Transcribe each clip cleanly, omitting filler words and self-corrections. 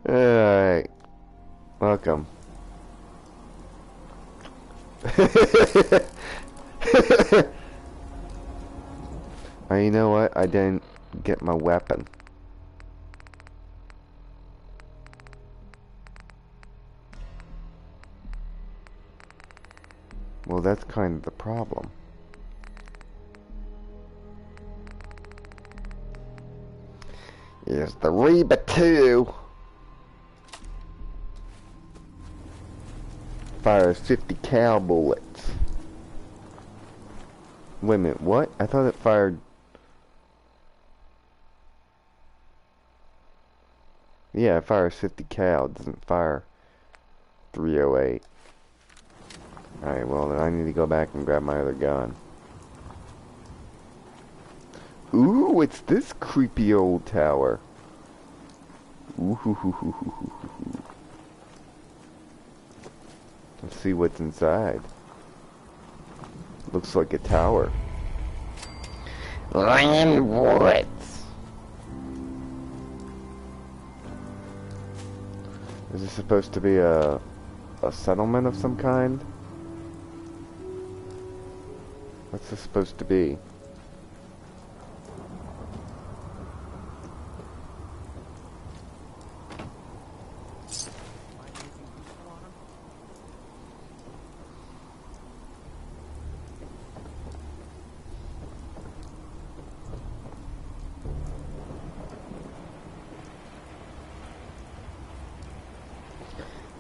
Alright, welcome. Oh, you know what? I didn't get my weapon. Well, that's kind of the problem. Is the Reba 2 fires 50 cal bullets. Wait a minute, what? I thought it fired... Yeah, it fires 50 cal. It doesn't fire 308. Alright, well then I need to go back and grab my other gun. Ooh, it's this creepy old tower. Ooh, hoo, hoo, hoo, hoo, hoo, hoo. Let's see what's inside. Looks like a tower. Land Woods. Is this supposed to be a settlement of some kind? What's this supposed to be?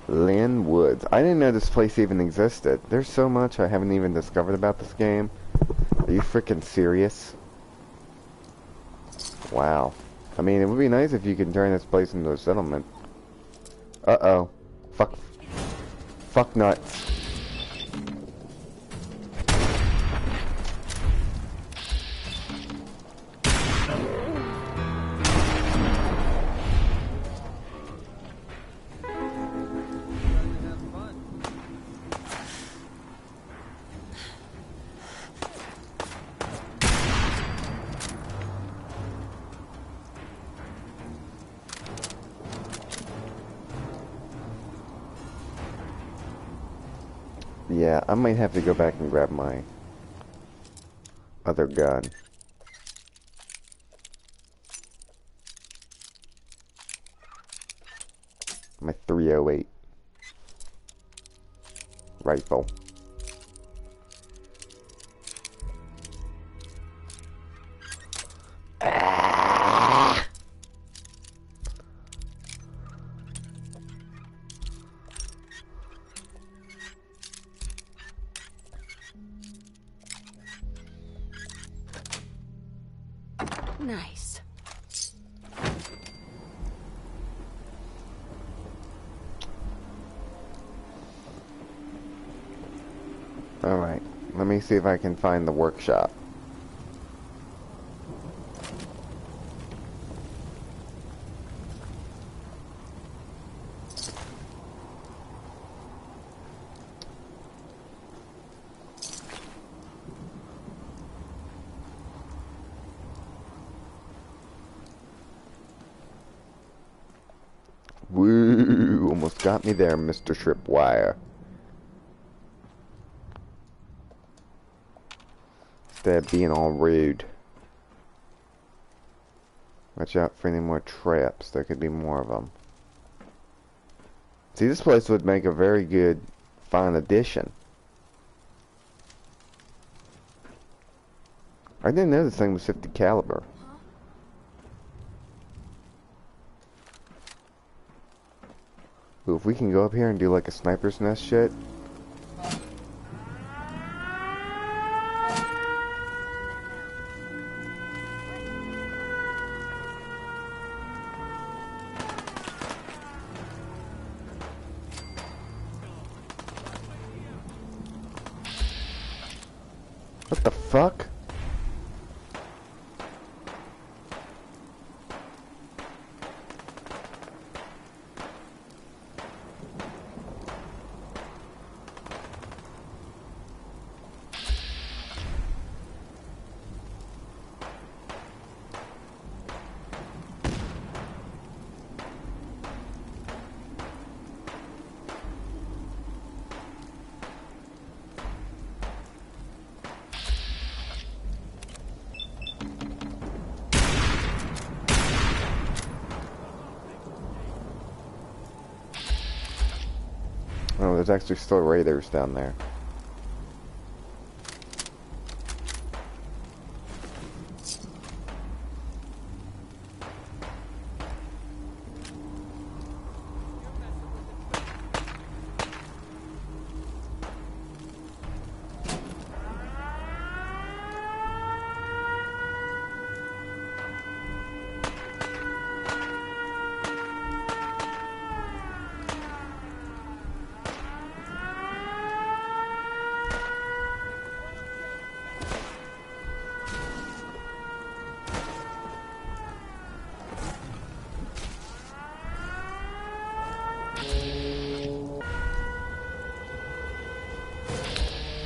Land Woods. I didn't know this place even existed. There's so much I haven't even discovered about this game. Are you freaking serious? Wow. I mean, it would be nice if you could turn this place into a settlement. Uh-oh. Fuck. Fuck nuts. Yeah, I might have to go back and grab my other gun. My 308 rifle. Nice. Alright, let me see if I can find the workshop. Woo! Almost got me there, Mr. Tripwire. Instead of being all rude. Watch out for any more traps. There could be more of them. See, this place would make a very good, fine addition. I didn't know this thing was 50 caliber. Ooh, if we can go up here and do like a sniper's nest shit. What the fuck? there's actually still raiders down there.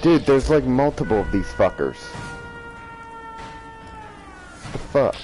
Dude, there's like multiple of these fuckers. What the fuck?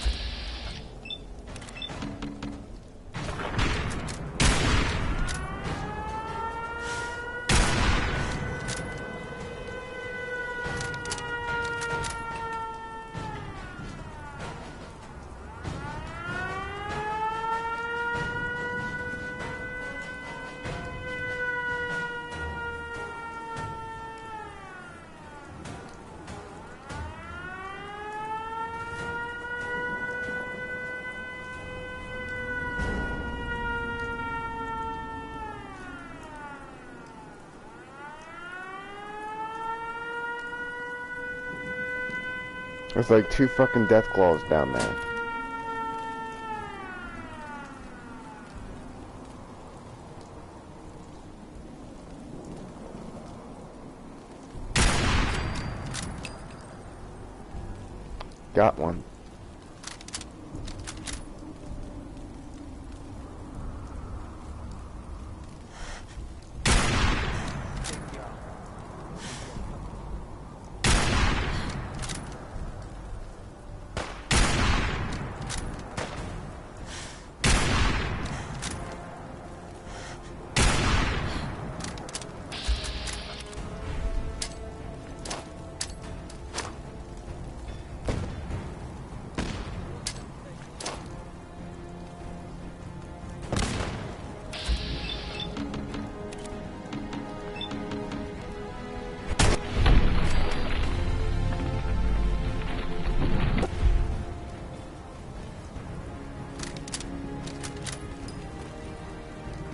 There's like 2 fucking Deathclaws down there. Got one.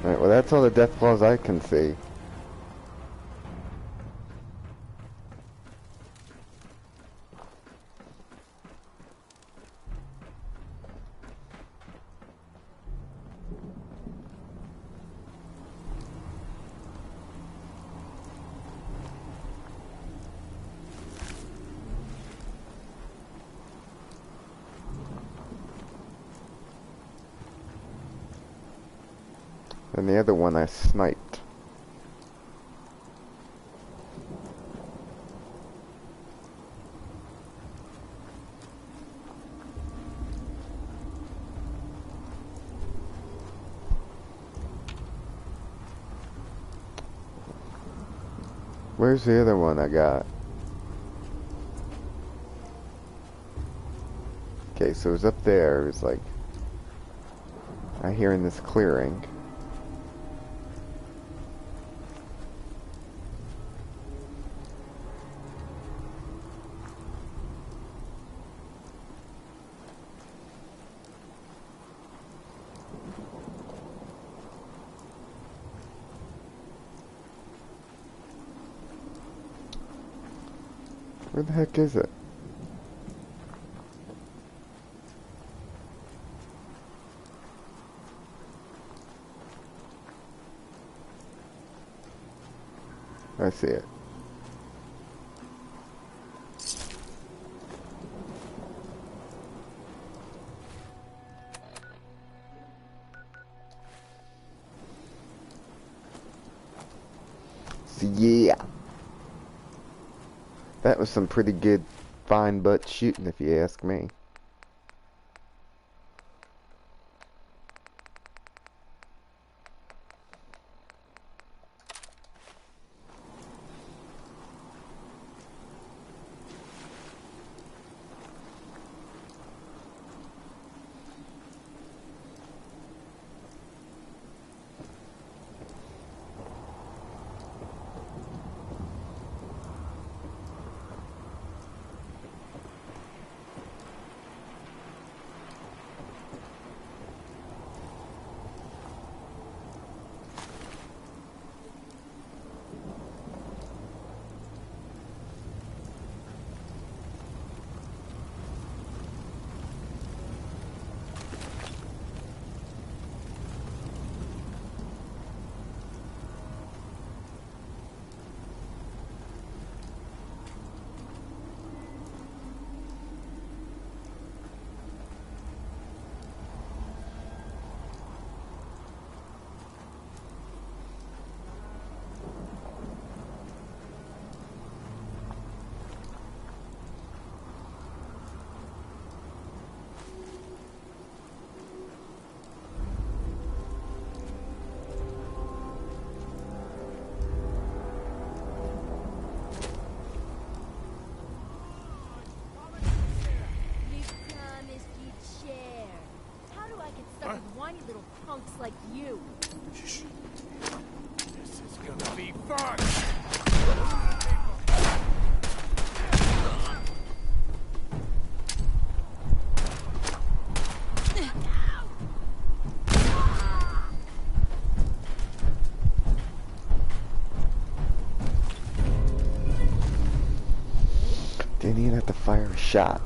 Alright, well that's all the Deathclaws I can see. And the other one I sniped. Where's the other one I got? Okay, so it was up there. It was like I hear in this clearing. Where the heck is it? I see it. So yeah. That was some pretty good fine butt shooting if you ask me. hate little punks like you. Shh. This is gonna be fun! Didn't even have to fire a shot.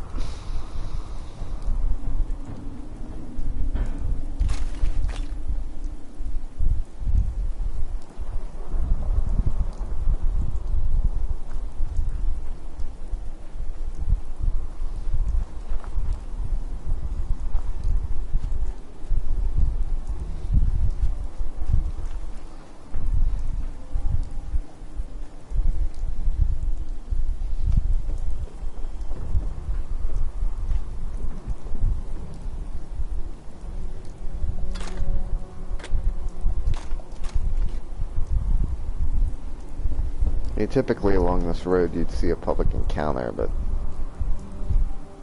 Typically along this road you'd see a public encounter, but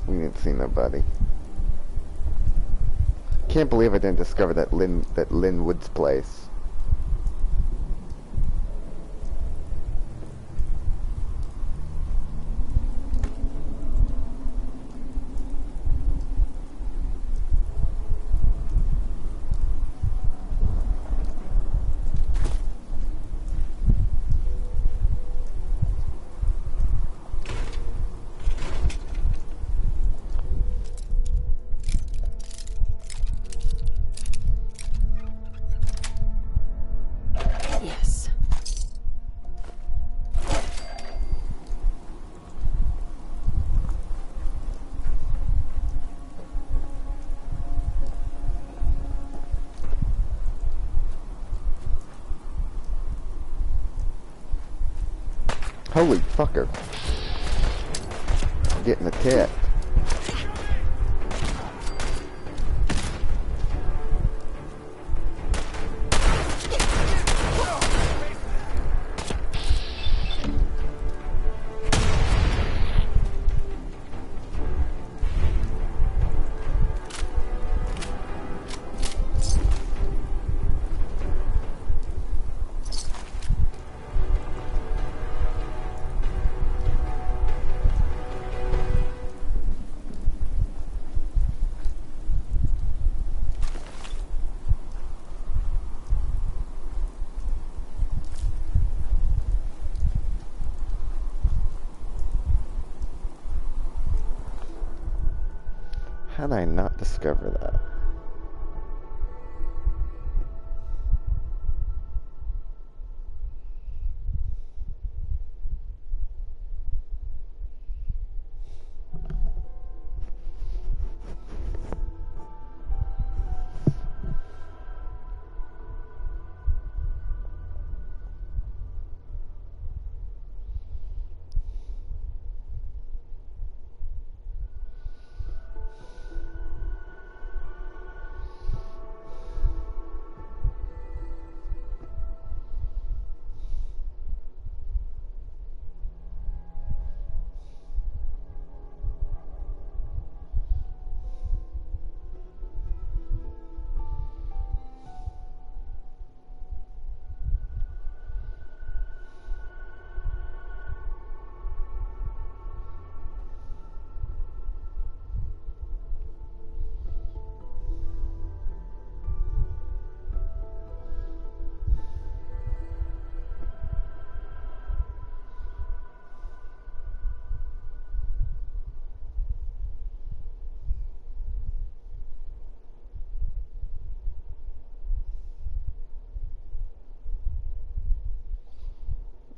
we didn't see nobody. Can't believe I didn't discover that Linwood's place. Yes. Holy fucker. I'm getting attacked. How did I not discover that?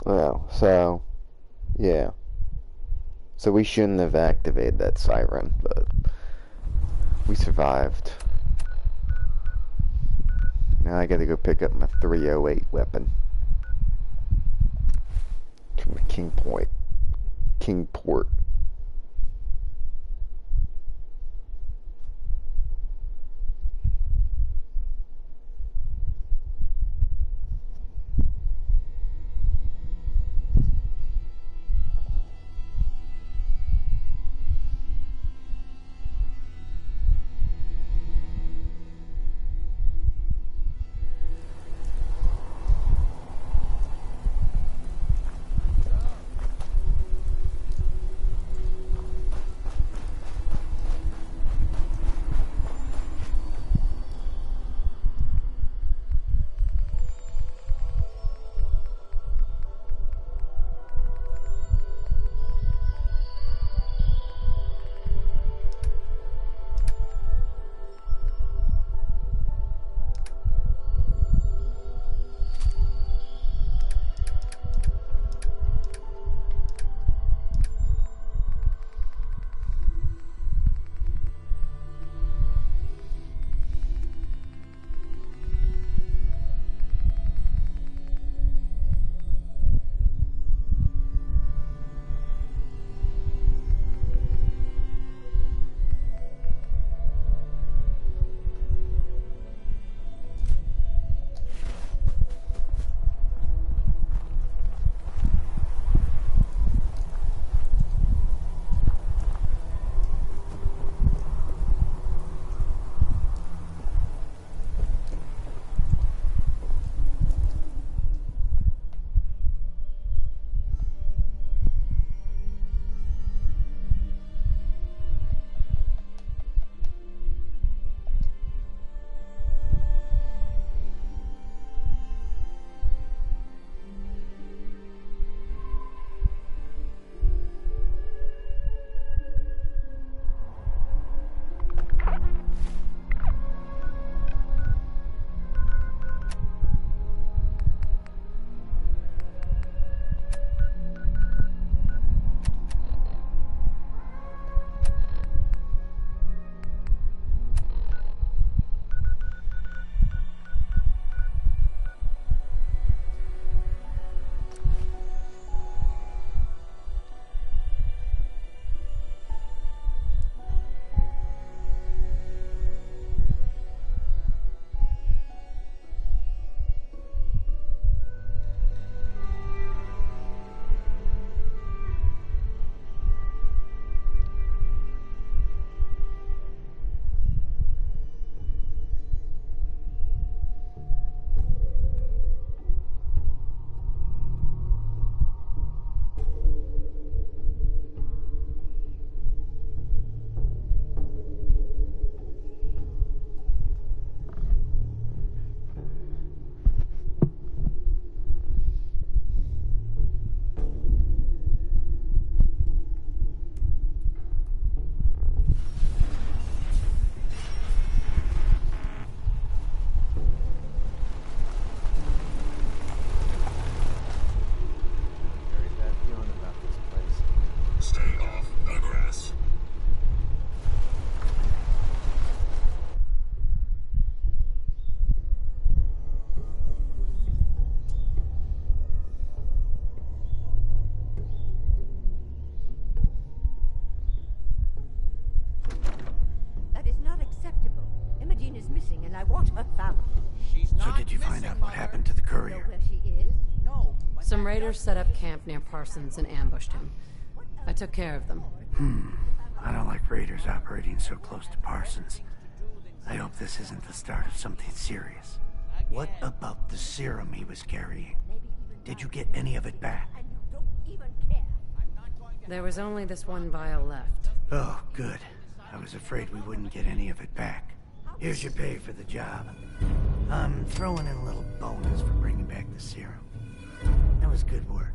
Well, so, yeah. So we shouldn't have activated that siren, but we survived. Now I gotta go pick up my 308 weapon. Kingport. missing, and I want her found. She's not So did you find missing, out what Mother. happened to the Know courier? where she is? No. but Some that raiders does set up mean- camp near Parsons and ambushed him. I took care of them. I don't like raiders operating so close to Parsons. I hope this isn't the start of something serious. What about the serum he was carrying? Did you get any of it back? And you don't even care. There was only this one vial left. Oh, good. I was afraid we wouldn't get any of it back. Here's your pay for the job. I'm throwing in a little bonus for bringing back the serum. That was good work.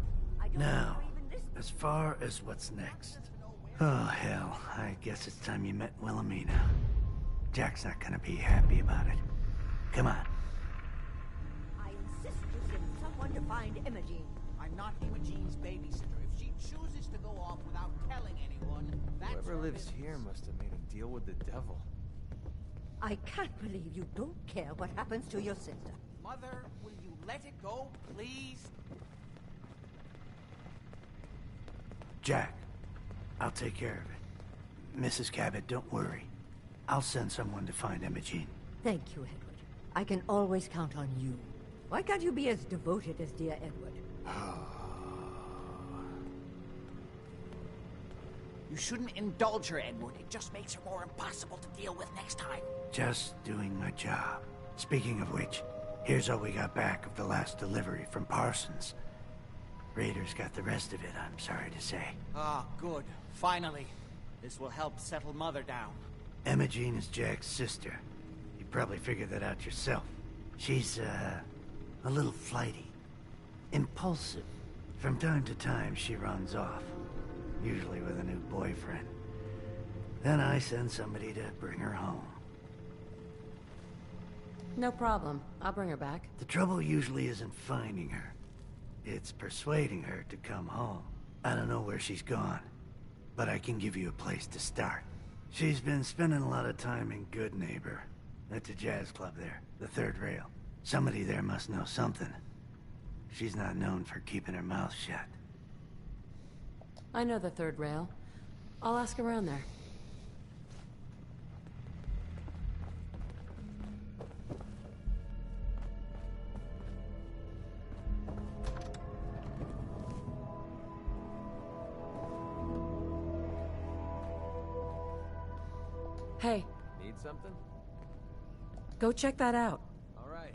Now, as far as what's next. Oh, hell. I guess it's time you met Wilhelmina. Jack's not gonna be happy about it. Come on. I insist you send someone to find Imogene. I'm not Imogene's babysitter. If she chooses to go off without telling anyone, that's Whoever her lives business. here must have made a deal with the devil. I can't believe you don't care what happens to your sister. Mother, will you let it go, please? Jack, I'll take care of it. Mrs. Cabot, don't worry. I'll send someone to find Imogene. Thank you, Edward. I can always count on you. Why can't you be as devoted as dear Edward? You shouldn't indulge her, Edward. It just makes her more impossible to deal with next time. Just doing my job. Speaking of which, here's all we got back of the last delivery from Parsons. Raiders got the rest of it, I'm sorry to say. Ah, good. Finally. This will help settle Mother down. Imogene is Jack's sister. You probably figured that out yourself. She's, a little flighty. Impulsive. From time to time, she runs off. Usually with a new boyfriend. Then I send somebody to bring her home. No problem. I'll bring her back. The trouble usually isn't finding her. It's persuading her to come home. I don't know where she's gone, but I can give you a place to start. She's been spending a lot of time in Good Neighbor, at the jazz club there, the Third Rail. Somebody there must know something. She's not known for keeping her mouth shut. I know the third rail. I'll ask around there. Hey, Need something? go check that out. All right.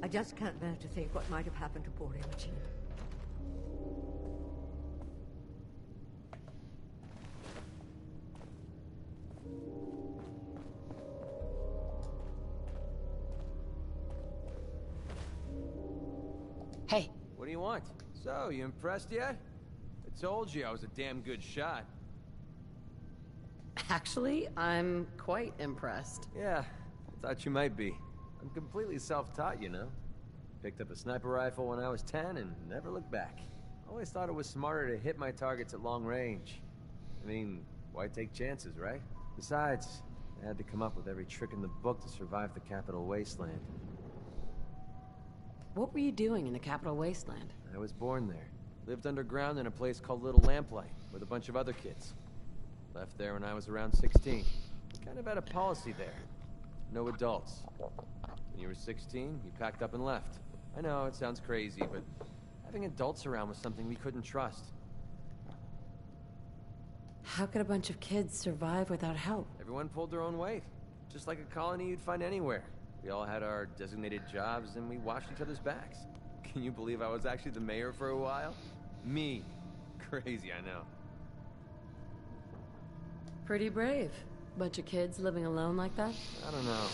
I just can't bear to think what might have happened to poor Imogene. Hey, What do you want? So, you impressed yet? I told you I was a damn good shot. actually, I'm quite impressed. Yeah, I thought you might be. I'm completely self-taught, you know. Picked up a sniper rifle when I was 10 and never looked back. Always thought it was smarter to hit my targets at long range. I mean, why take chances, right? Besides, I had to come up with every trick in the book to survive the Capital Wasteland. What were you doing in the Capital Wasteland? I was born there. Lived underground in a place called Little Lamplight with a bunch of other kids. Left there when I was around 16. Kind of had a policy there. No adults. When you were 16, you packed up and left. I know, it sounds crazy, but having adults around was something we couldn't trust. How could a bunch of kids survive without help? Everyone pulled their own weight. Just like a colony you'd find anywhere. We all had our designated jobs and we watched each other's backs. Can you believe I was actually the mayor for a while? Me. Crazy, I know. Pretty brave. Bunch of kids living alone like that? I don't know.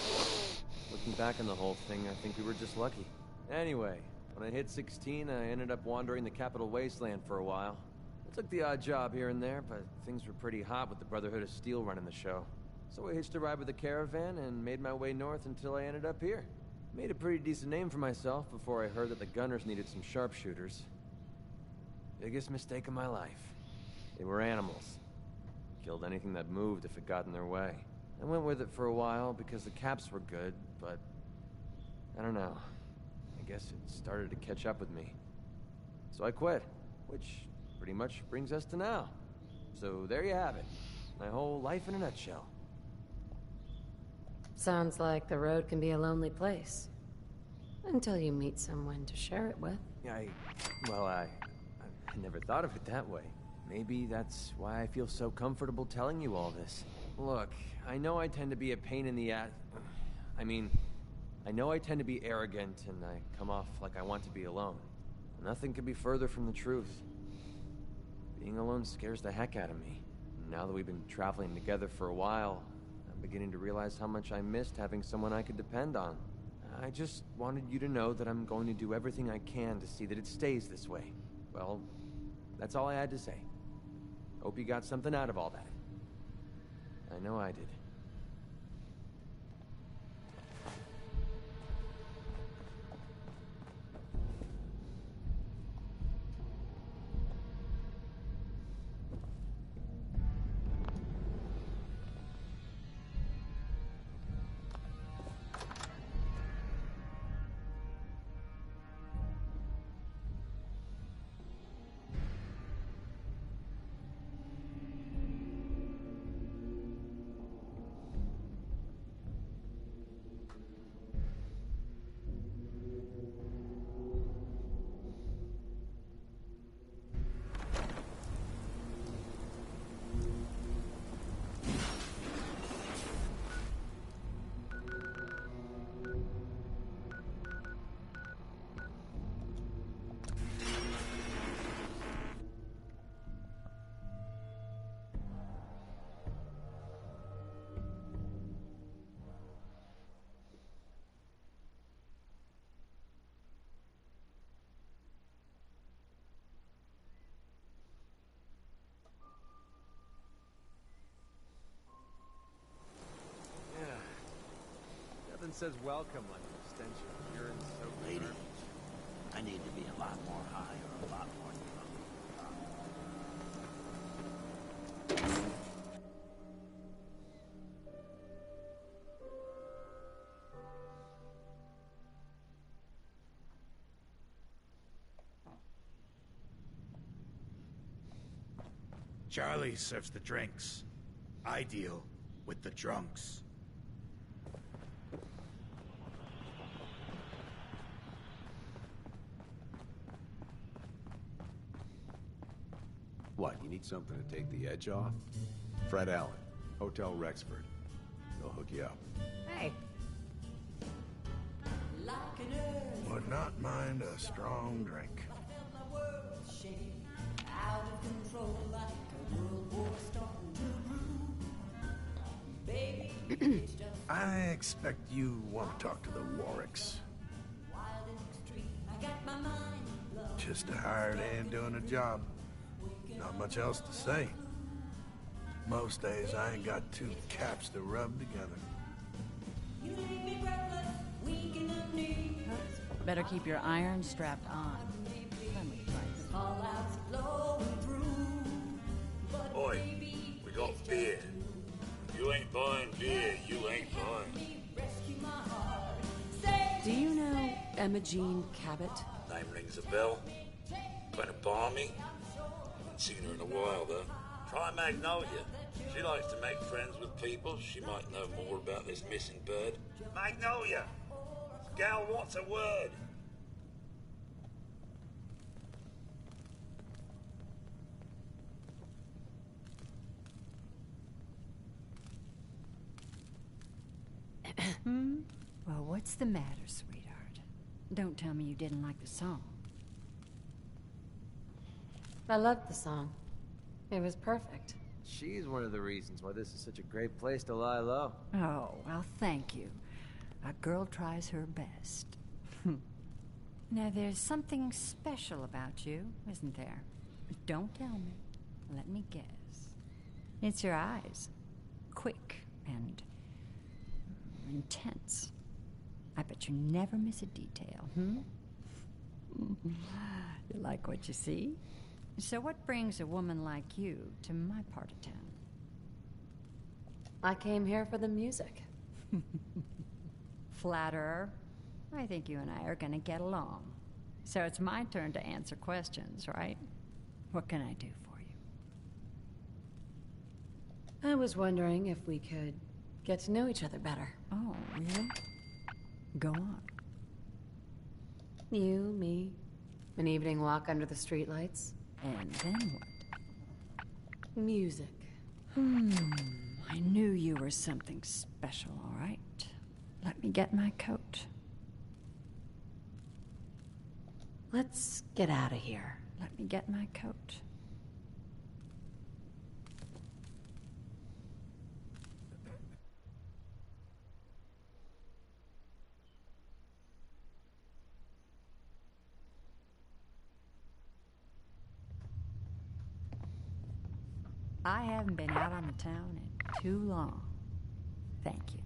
Looking back on the whole thing, I think we were just lucky. Anyway, when I hit 16, I ended up wandering the Capital Wasteland for a while. I took the odd job here and there, but things were pretty hot with the Brotherhood of Steel running the show. So I hitched a ride with a caravan and made my way north until I ended up here. Made a pretty decent name for myself before I heard that the Gunners needed some sharpshooters. Biggest mistake of my life. They were animals. Killed anything that moved if it got in their way. I went with it for a while because the caps were good, but I don't know. I guess it started to catch up with me. So I quit, which pretty much brings us to now. So there you have it. My whole life in a nutshell. Sounds like the road can be a lonely place. Until you meet someone to share it with. Well, I never thought of it that way. Maybe that's why I feel so comfortable telling you all this. Look, I know I tend to be a pain in the ass. I know I tend to be arrogant and I come off like I want to be alone. Nothing could be further from the truth. Being alone scares the heck out of me. Now that we've been traveling together for a while, I'm beginning to realize how much I missed having someone I could depend on. I just wanted you to know that I'm going to do everything I can to see that it stays this way. Well, that's all I had to say. Hope you got something out of all that. I know I did. Nothing says welcome like an extension of urine soaked. Ladies, I need to be a lot more high or a lot more drunk. Charlie serves the drinks. I deal with the drunks. What, you need something to take the edge off? Fred Allen, Hotel Rexford. They'll hook you up. Hey. Would not mind a strong drink. I expect you want to talk to the Warwicks. Just a hired hand doing a job. Not much else to say. Most days I ain't got two caps to rub together. Better keep your iron strapped on. Oi, we got beer. If you ain't buying beer, you ain't buying. Do you know Emma Jean Cabot? Name rings a bell. Kind of balmy. Haven't seen her in a while, though. Try Magnolia. She likes to make friends with people. She might know more about this missing bird. Magnolia! Gal wants a word. Well, what's the matter, sweetheart? Don't tell me you didn't like the song. I loved the song. It was perfect. She's one of the reasons why this is such a great place to lie low. Oh, well, thank you. A girl tries her best. Now, there's something special about you, isn't there? Don't tell me. Let me guess. It's your eyes. Quick and intense. I bet you never miss a detail, You like what you see? So what brings a woman like you to my part of town? I came here for the music. Flatterer. I think you and I are gonna get along. So it's my turn to answer questions, right? What can I do for I was wondering if we could get to know each other better. Oh, really? Go on. You, me, an evening walk under the streetlights. And then what? Music. I knew you were something special, all right. Let me get my coat. Let's get out of here. Let me get my coat. I haven't been out on the town in too long. Thank you.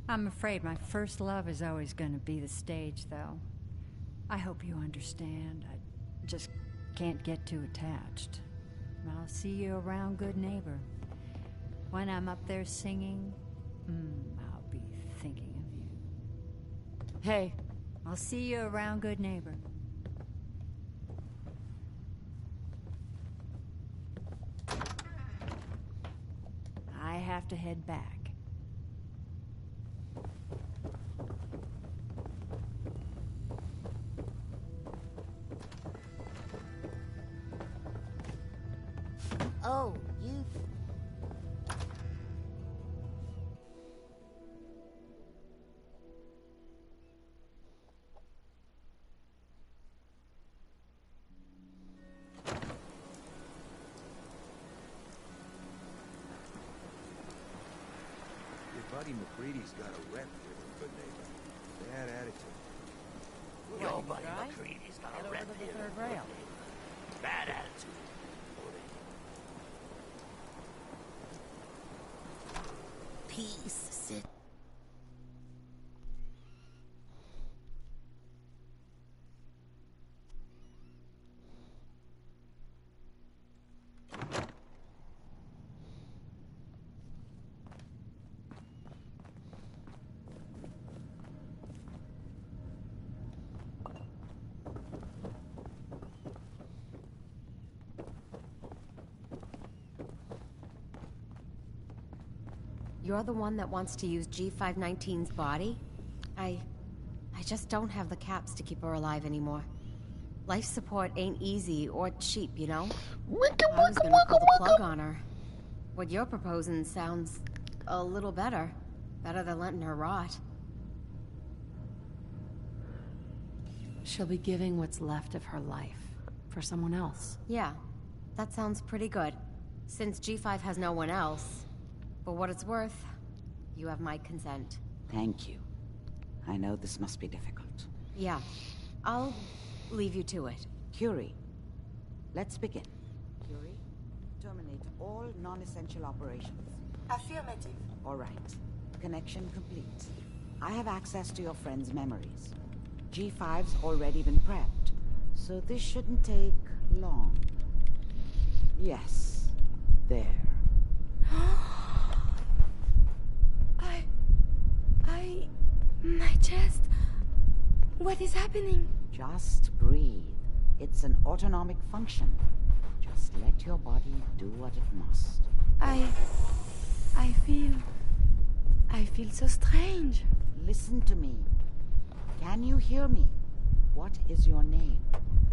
I'm afraid my first love is always going to be the stage, though. I hope you understand. I just can't get too attached. I'll see you around, good neighbor. When I'm up there singing, I'll be thinking of you. Hey. I'll see you around, good neighbor. I have to head back. Oh, you... Your buddy McCready's got a rep here for good neighbor. Bad attitude. Your buddy McCready's got a rep here for good neighbor. Bad attitude. Peace, Sid. You're the one that wants to use G519's body? I just don't have the caps to keep her alive anymore. Life support ain't easy or cheap, you know? I was gonna pull the plug on her. What you're proposing sounds a little better. Better than letting her rot. She'll be giving what's left of her life for someone else. Yeah, that sounds pretty good. Since G5 has no one else, for what it's worth, you have my consent. Thank you. I know this must be difficult. Yeah, I'll leave you to it. Curie, let's begin. Curie, terminate all non-essential operations. Affirmative. All right. Connection complete. I have access to your friend's memories. G5's already been prepped, so this shouldn't take long. Yes. There. My chest... What is happening? Just breathe. It's an autonomic function. Just let your body do what it must. I feel so strange. Listen to me. Can you hear me? What is your name?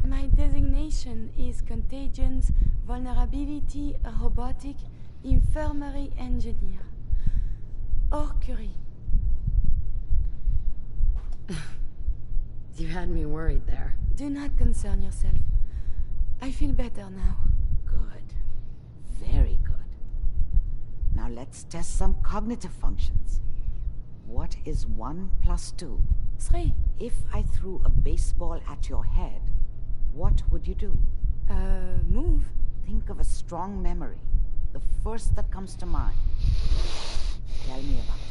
My designation is Contagions Vulnerability Robotic Infirmary Engineer. Curie. You had me worried there. Do not concern yourself. I feel better now. Good. Very good. Now let's test some cognitive functions. What is 1 + 2? 3. If I threw a baseball at your head, what would you do? Move. Think of a strong memory. The first that comes to mind. Tell me about it.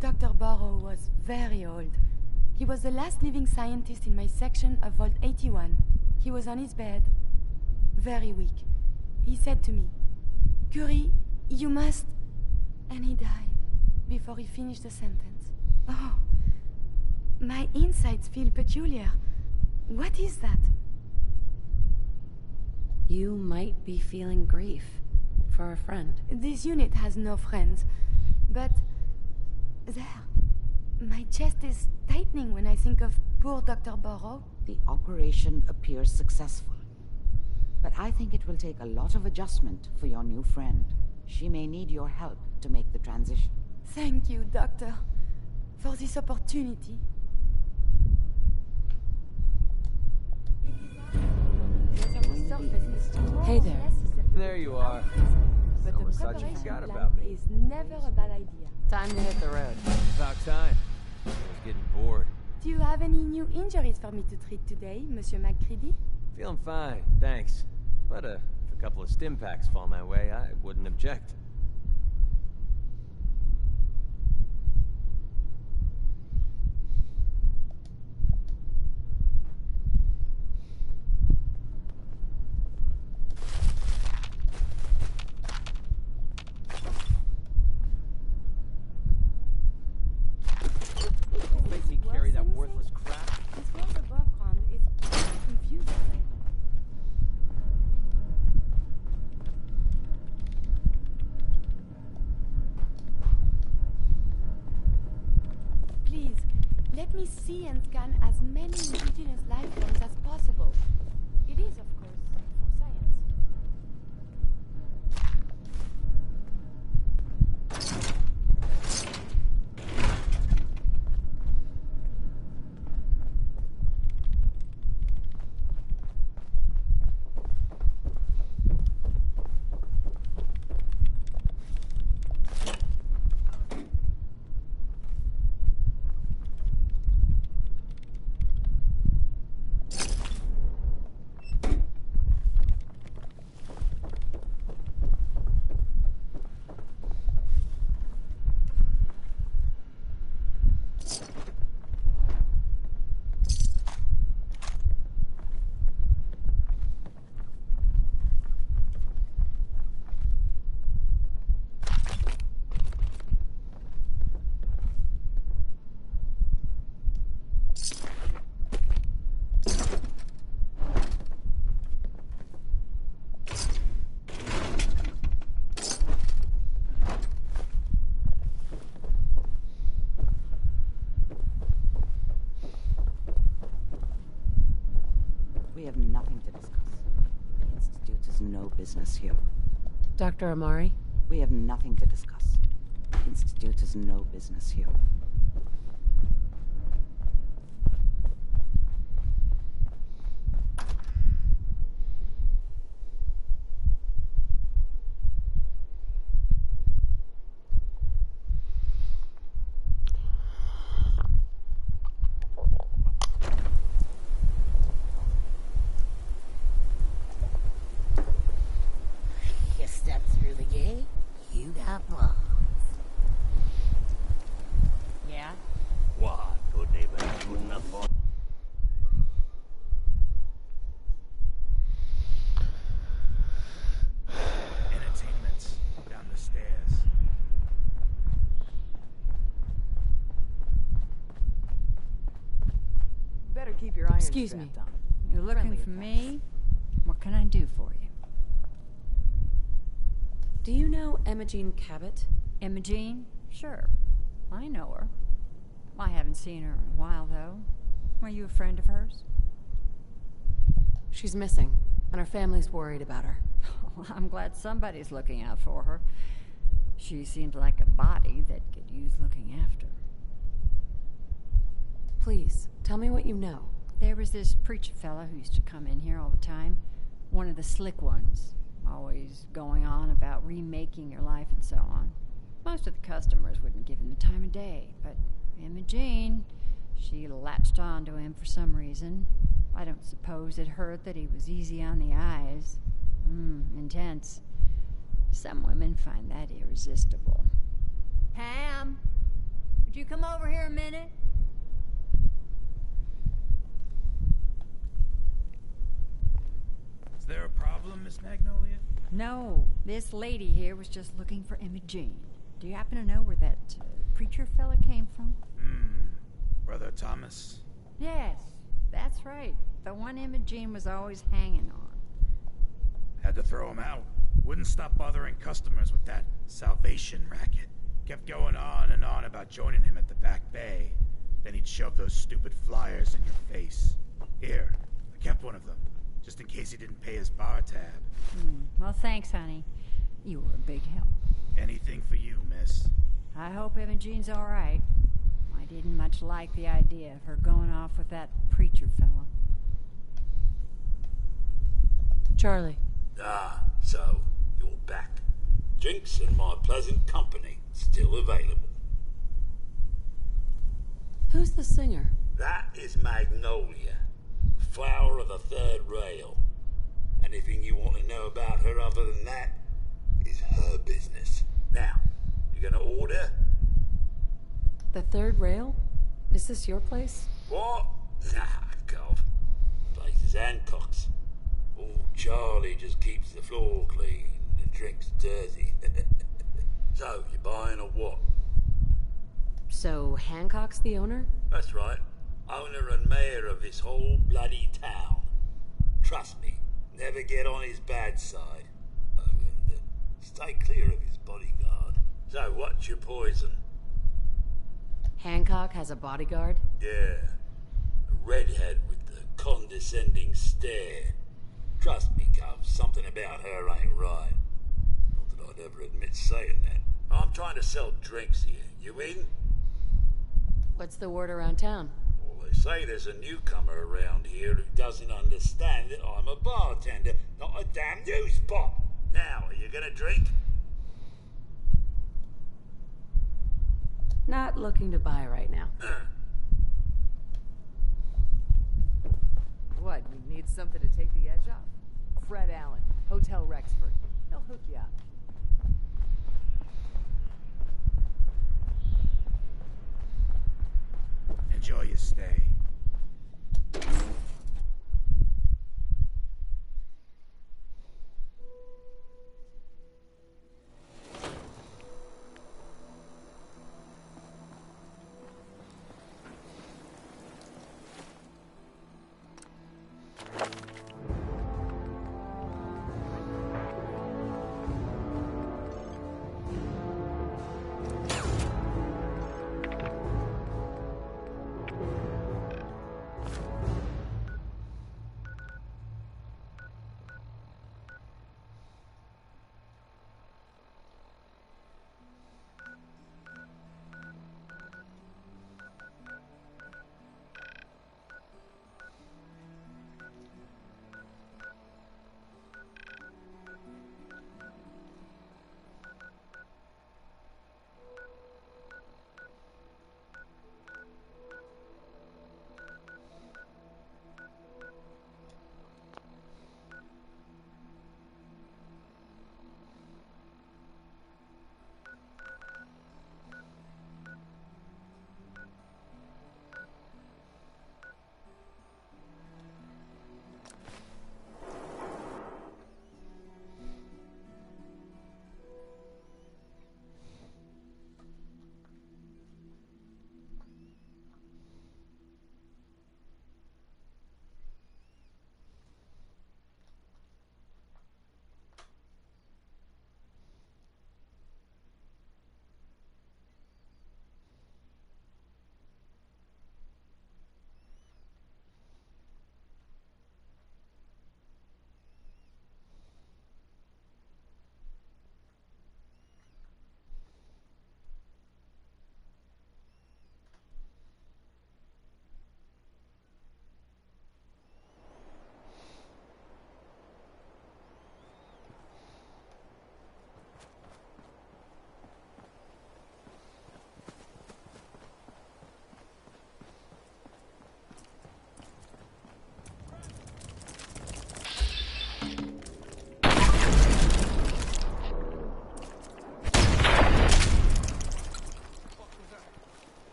Dr. Burrow was very old. He was the last living scientist in my section of Vault 81. He was on his bed, very weak. He said to me, "Curie, you must..." And he died before he finished the sentence. Oh, my insides feel peculiar. What is that? You might be feeling grief for a friend. This unit has no friends, but there, my chest is tightening when I think of poor Dr. Burrow. The operation appears successful, but I think it will take a lot of adjustment for your new friend. She may need your help to make the transition. Thank you, Doctor, for this opportunity. Hey there. There you are. But Almost the thought you preparation forgot plan about me. is never a bad idea. Time to hit the road. About time. I was getting bored. Do you have any new injuries for me to treat today, Monsieur McCready? Feeling fine, thanks. But if a couple of stim packs fall my way, I wouldn't object. Make me carry that worthless crap. This world above ground is confusing. Please, let me see and scan as many indigenous life forms as possible. It is, of course, for science. We have nothing to discuss. The Institute has no business here. Dr. Amari? We have nothing to discuss. The Institute has no business here. You step through the gate, you got balls. Yeah? What? Good neighbor, good enough for... Entertainment. Down the stairs. Better keep your irons Excuse me. strapped on. You're looking Friendly for me? What can I do for you? Do you know Imogene Cabot? Imogene? Sure. I know her. I haven't seen her in a while, though. Were you a friend of hers? She's missing, and her family's worried about her. Well, I'm glad somebody's looking out for her. She seemed like a body that could use looking after. Please, tell me what you know. There was this preacher fella who used to come in here all the time. One of the slick ones. Always going on about remaking your life and so on. Most of the customers wouldn't give him the time of day, but Imogene, she latched on to him for some reason. I don't suppose it hurt that he was easy on the eyes. Intense. Some women find that irresistible. Pam, would you come over here a minute? Is there a problem, Miss Magnolia? No, this lady here was just looking for Imogene. Do you happen to know where that preacher fella came from? Brother Thomas? Yes, that's right. The one Imogene was always hanging on. Had to throw him out. Wouldn't wouldn't stop bothering customers with that salvation racket. Kept going on and on about joining him at the back bay. Then he'd shove those stupid flyers in your face. Here, I kept one of them, just in case he didn't pay his bar tab. Well, thanks, honey. You were a big help. Anything for you, miss. I hope Imogene's all right. I didn't much like the idea of her going off with that preacher fella. Charlie. Ah, so you're back. Drinks and my pleasant company still available. Who's the singer? That is Magnolia, flower of the third rail. Anything you want to know about her other than that is her business. Now, you gonna order? The third rail? Is this your place? What? Nah, Gov. Place is Hancock's. Old Charlie just keeps the floor clean and drinks dirty. So, you buying or what? So, Hancock's the owner? That's right. Owner and mayor of this whole bloody town. Trust me, never get on his bad side. Oh, and stay clear of his bodyguard. So, what's your poison? Hancock has a bodyguard? Yeah. A redhead with the condescending stare. Trust me, Cub, something about her ain't right. Not that I'd ever admit saying that. I'm trying to sell drinks here. You in? What's the word around town? Well, they say there's a newcomer around here who doesn't understand that I'm a bartender, not a damn news bot. Now, are you gonna drink? Not looking to buy right now. What, you need something to take the edge off? Fred Allen, Hotel Rexford. He'll hook you up. Enjoy your stay.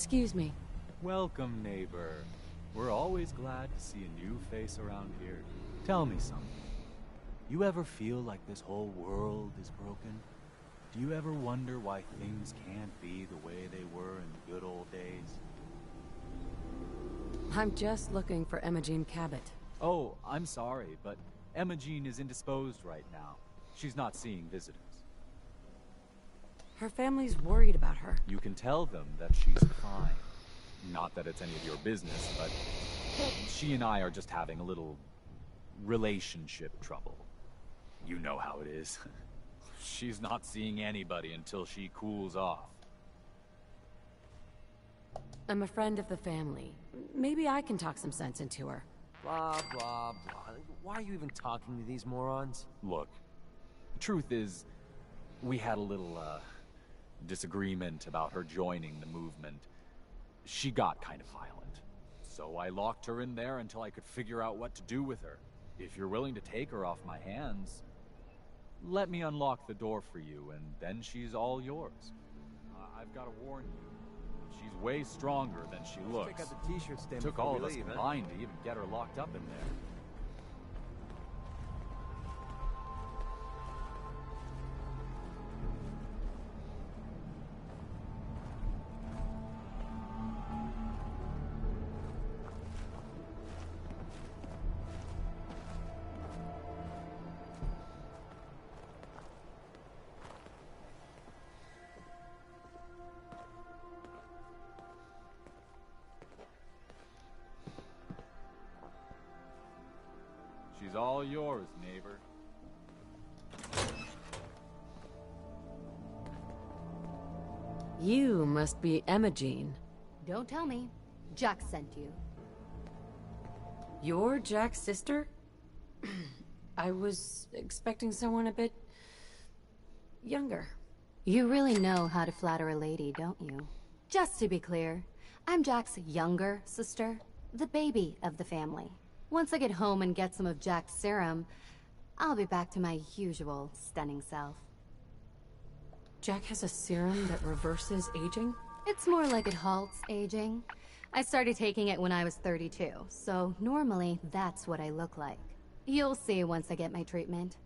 Excuse me. Welcome, neighbor. We're always glad to see a new face around here. Tell me something. You ever feel like this whole world is broken? Do you ever wonder why things can't be the way they were in the good old days? I'm just looking for Imogene Cabot. Oh, I'm sorry, but Imogene is indisposed right now. She's not seeing visitors. Her family's worried about her. You can tell them that she's fine. Not that it's any of your business, but she and I are just having a little relationship trouble. You know how it is. She's not seeing anybody until she cools off. I'm a friend of the family. Maybe I can talk some sense into her. Blah, blah, blah. Why are you even talking to these morons? Look, the truth is, we had a little, disagreement about her joining the movement. She got kind of violent. So I locked her in there until I could figure out what to do with her. If you're willing to take her off my hands, let me unlock the door for you, and then she's all yours. I've got to warn you, she's way stronger than she looks. Check out the t-shirt stand. Took all of us combined to even get her locked up in there. She's all yours, neighbor. You must be Imogene. Don't tell me. Jack sent you. You're Jack's sister? I was expecting someone a bit... younger. You really know how to flatter a lady, don't you? Just to be clear, I'm Jack's younger sister, the baby of the family. Once I get home and get some of Jack's serum, I'll be back to my usual stunning self. Jack has a serum that reverses aging? It's more like it halts aging. I started taking it when I was 32, so normally that's what I look like. You'll see once I get my treatment.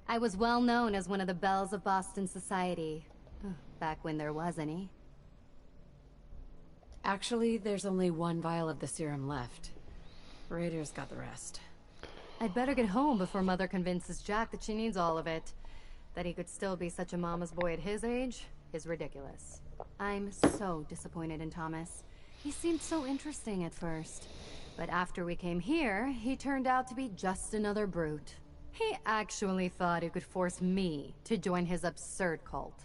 I was well known as one of the belles of Boston society, back when there was any. Actually, there's only one vial of the serum left. Raiders got the rest. I'd better get home before Mother convinces Jack that she needs all of it. That he could still be such a mama's boy at his age is ridiculous. I'm so disappointed in Thomas. He seemed so interesting at first. But after we came here, he turned out to be just another brute. He actually thought he could force me to join his absurd cult.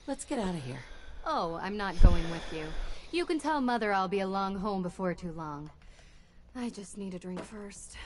Let's get out of here. Oh, I'm not going with you. You can tell Mother I'll be along home before too long. I just need a drink first.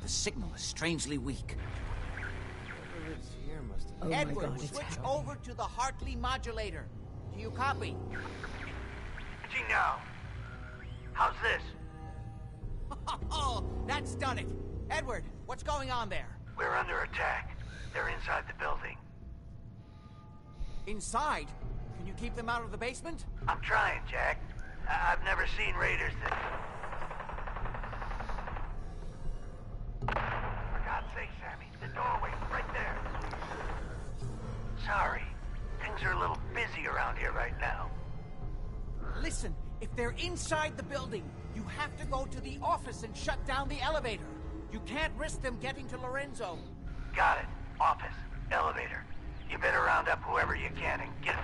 The signal is strangely weak. Here must have Oh my Edward, God, it's switch happening. over to the Hartley modulator. Do you copy? Imaging now. How's this? Oh, that's done it. Edward, what's going on there? We're under attack. They're inside the building. Inside? Can you keep them out of the basement? I'm trying, Jack. I've never seen raiders that... For God's sake, Sammy, the doorway, right there. Sorry. Things are a little busy around here right now. Listen, if they're inside the building, you have to go to the office and shut down the elevator. You can't risk them getting to Lorenzo. Got it. Office. Elevator. You better round up whoever you can and get...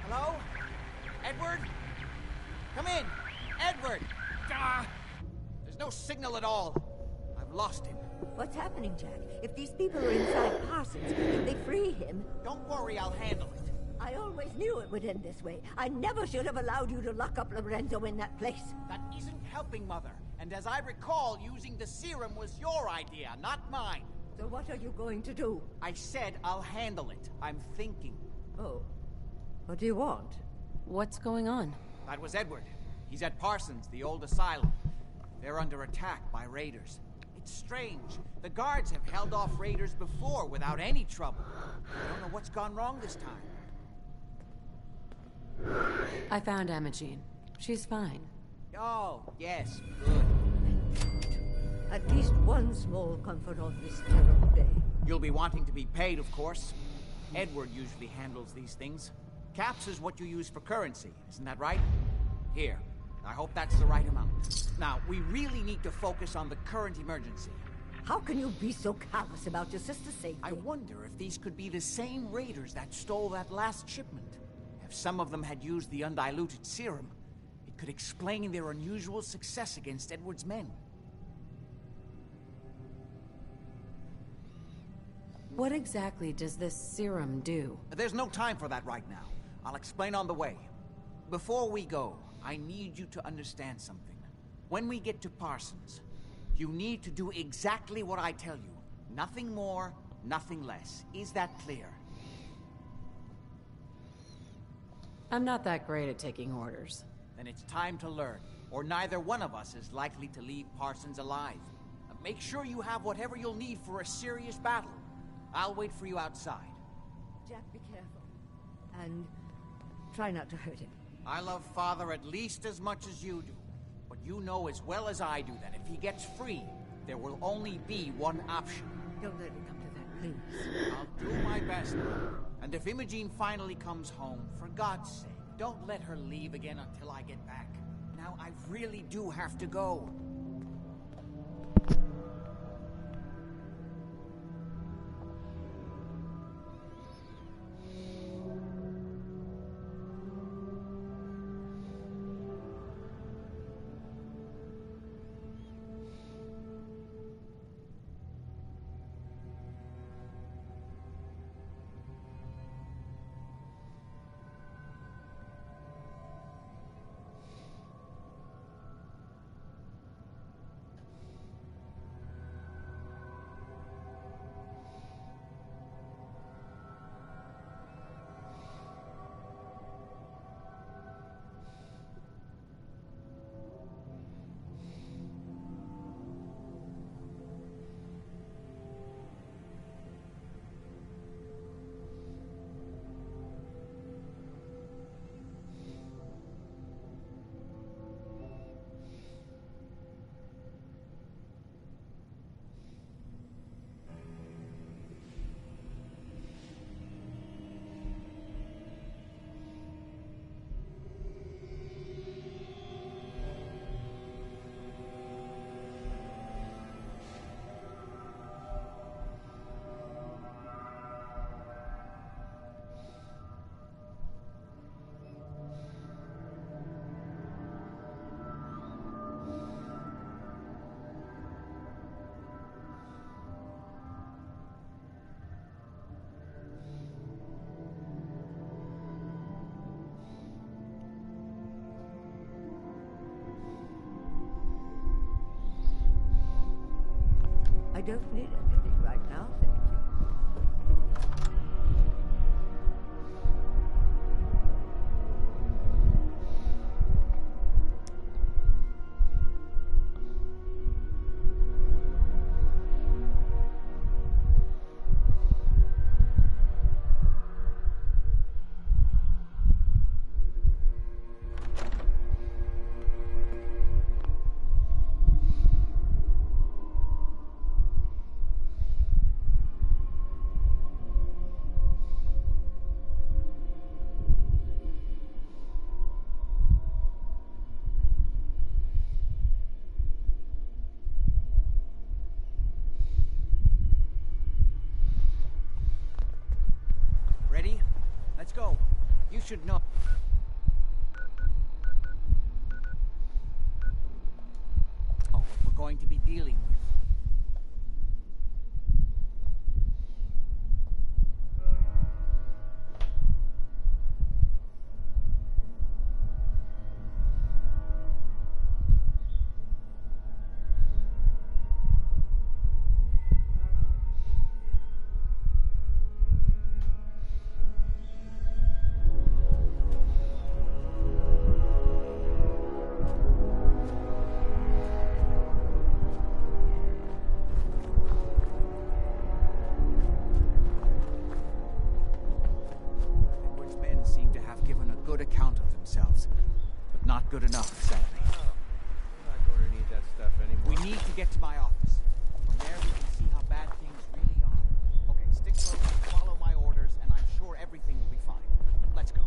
Hello? Edward? Come in! Edward! Ah! There's no signal at all. I've lost him. What's happening, Jack? If these people are inside Parsons, if they free him... Don't worry, I'll handle it. I always knew it would end this way. I never should have allowed you to lock up Lorenzo in that place. That isn't helping, Mother. And as I recall, using the serum was your idea, not mine. So what are you going to do? I said I'll handle it. I'm thinking. Oh. What do you want? What's going on? That was Edward. He's at Parsons, the old asylum. They're under attack by raiders. It's strange. The guards have held off raiders before without any trouble. I don't know what's gone wrong this time. I found Imogene. She's fine. Oh, yes, good. At least one small comfort on this terrible day. You'll be wanting to be paid, of course. Edward usually handles these things. Caps is what you use for currency, isn't that right? Here, I hope that's the right amount. Now, we really need to focus on the current emergency. How can you be so callous about your sister's safety? I wonder if these could be the same raiders that stole that last shipment. If some of them had used the undiluted serum, it could explain their unusual success against Edward's men. What exactly does this serum do? There's no time for that right now. I'll explain on the way. Before we go, I need you to understand something. When we get to Parsons, you need to do exactly what I tell you. Nothing more, nothing less. Is that clear? I'm not that great at taking orders. Then it's time to learn, or neither one of us is likely to leave Parsons alive. Make sure you have whatever you'll need for a serious battle. I'll wait for you outside. Jack, be careful. And try not to hurt him. I love Father at least as much as you do. But you know as well as I do that if he gets free, there will only be one option. Don't let it come to that, please. I'll do my best. And if Imogene finally comes home, for God's sake, don't let her leave again until I get back. Now, I really do have to go. I don't need anything right now, thank you. Ready? Let's go. You should know. Oh, what we're going to be dealing with. Edward's men seem to have given a good account of themselves, but not good enough, sadly. We're not going to need that stuff anymore. We need to get to my office. From there we can see how bad things really are. Okay, stick close, follow my orders, and I'm sure everything will be fine. Let's go.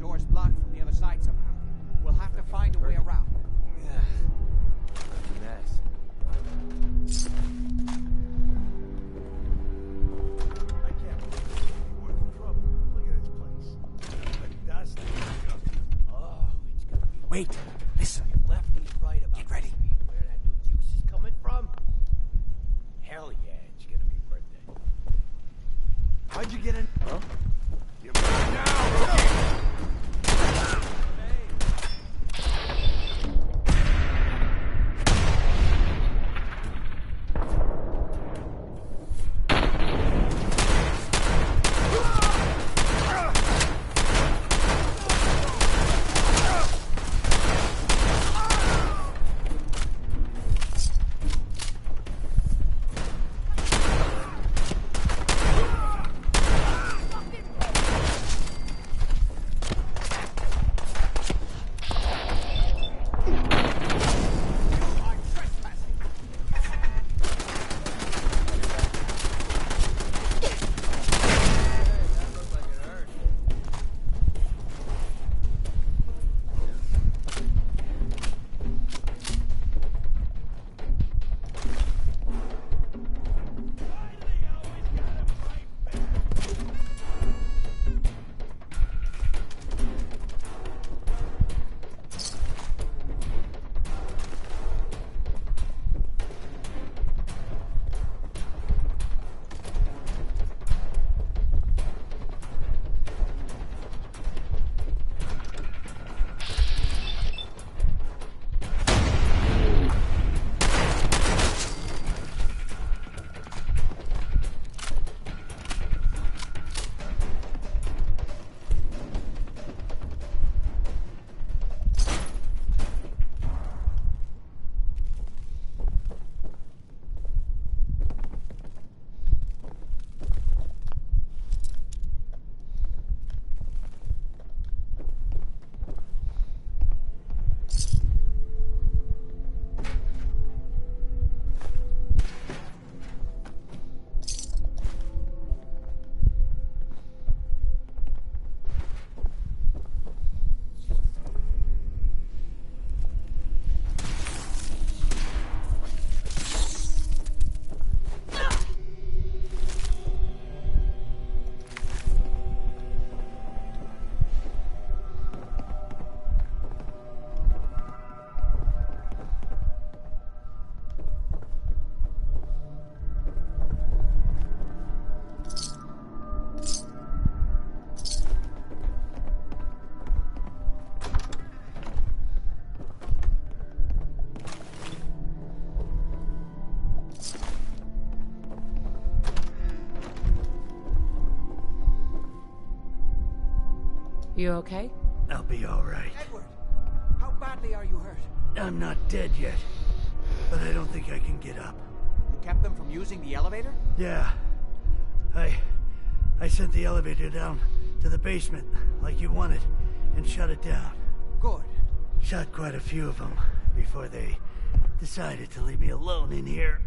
Door's blocked from the other side somehow. We'll have to find a way around. Mess. I can't believe it's worth the trouble. Look at this place. The dust. Oh, it's gonna be. Wait, listen. Lefty's right about. Get ready. Where that new juice is coming from? Hell yeah, it's gonna be worth it. How'd you get in? Huh? You're back now, rookie! You okay? I'll be all right. Edward, how badly are you hurt? I'm not dead yet, but I don't think I can get up. You kept them from using the elevator? Yeah. I sent the elevator down to the basement, like you wanted, and shut it down. Good. Shot quite a few of them before they decided to leave me alone in here.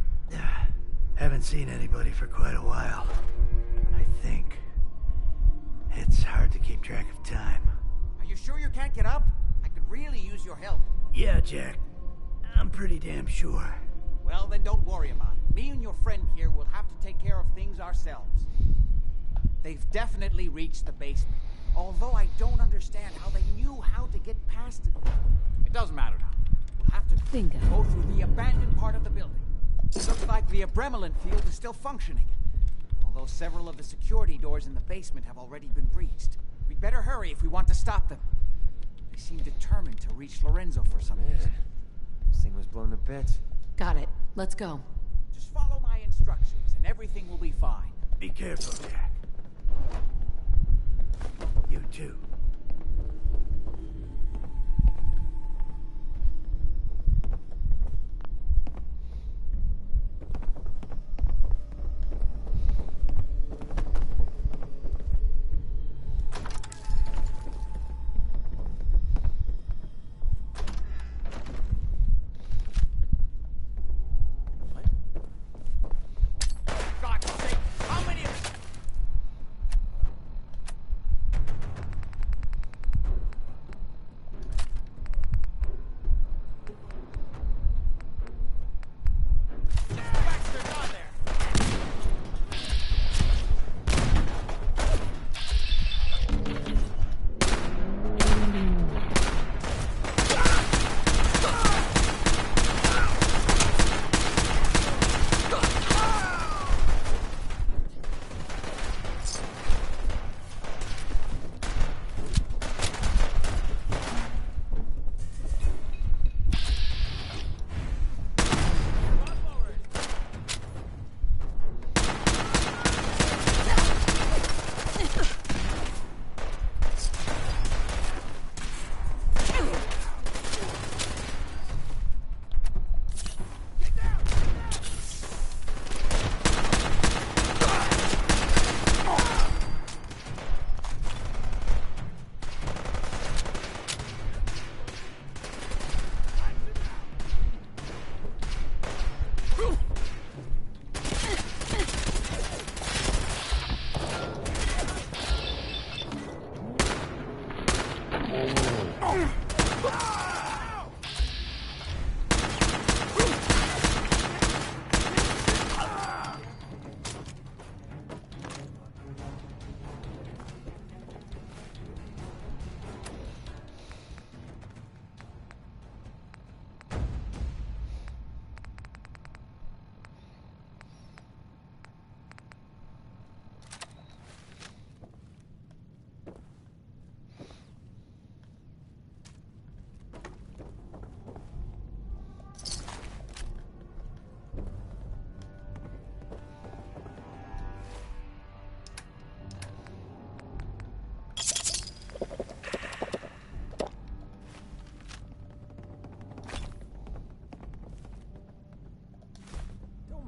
Haven't seen anybody for quite a while. I think it's hard to keep track of time. Are you sure you can't get up? I could really use your help. Yeah, Jack. I'm pretty damn sure. Well, then don't worry about it. Me and your friend here will have to take care of things ourselves. They've definitely reached the basement. Although I don't understand how they knew how to get past it. It doesn't matter now. We'll have to go through the abandoned part of the building. It looks like the Abremelin field is still functioning. Although several of the security doors in the basement have already been breached. We'd better hurry if we want to stop them. They seem determined to reach Lorenzo for some reason. This thing was blown to bits. Got it. Let's go. Just follow my instructions and everything will be fine. Be careful, Jack. You too.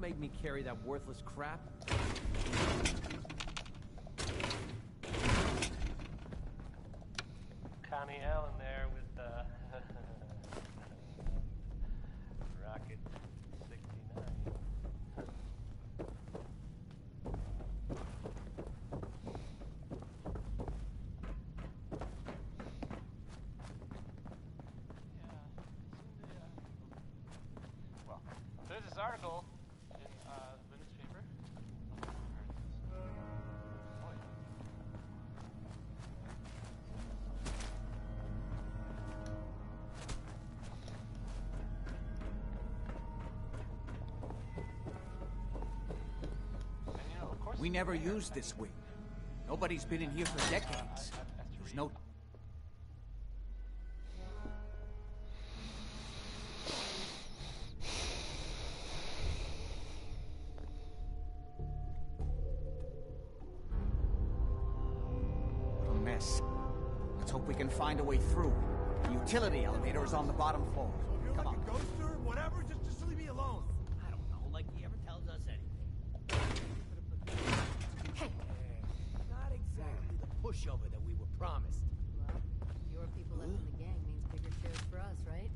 Make me carry that worthless crap. Connie Allen there with Rocket 69. Well, there's this article in the newspaper. We never used this wing. Nobody's been in here for decades. There's no... What a mess. hope we can find a way through. The utility elevator is on the bottom floor. Come on. Ghost or whatever, just leave me alone. I don't know, like he ever tells us anything. Hey! Not exactly the pushover that we were promised. Well, fewer people left in the gang means bigger shares for us, right?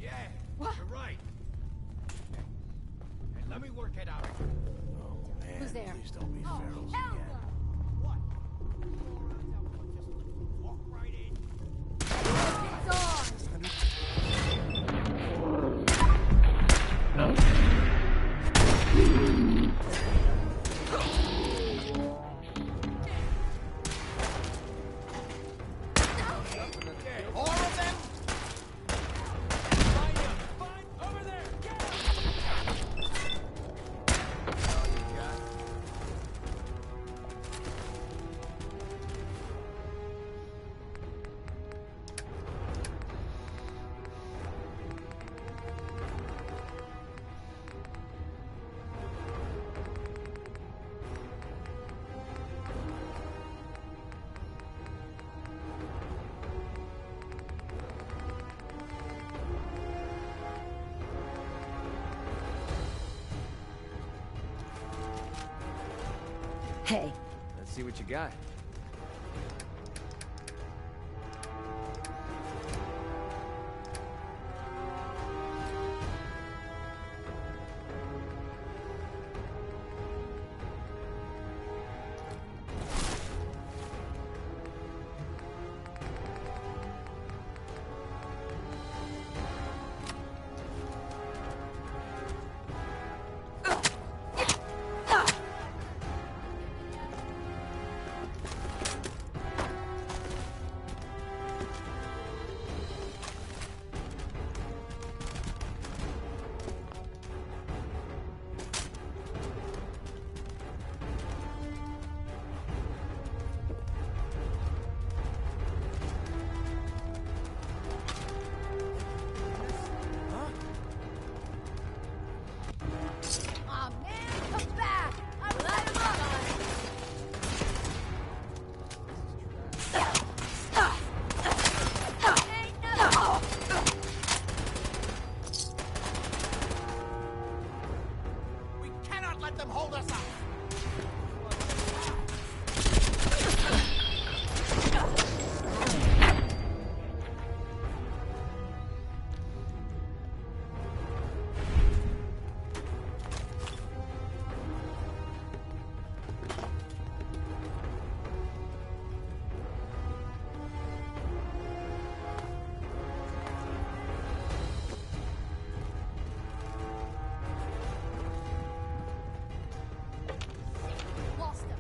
Yeah, What? you're right. Hey, let me work it out. Oh, man. Who's there? Please don't be Oh, ferals hell again. no! What? Walk right in. All of them? Over there! Get Hey. Let's see what you got. Aw, man, come back! I light him up! Ain't nothing. We cannot let them hold us up! Lost him.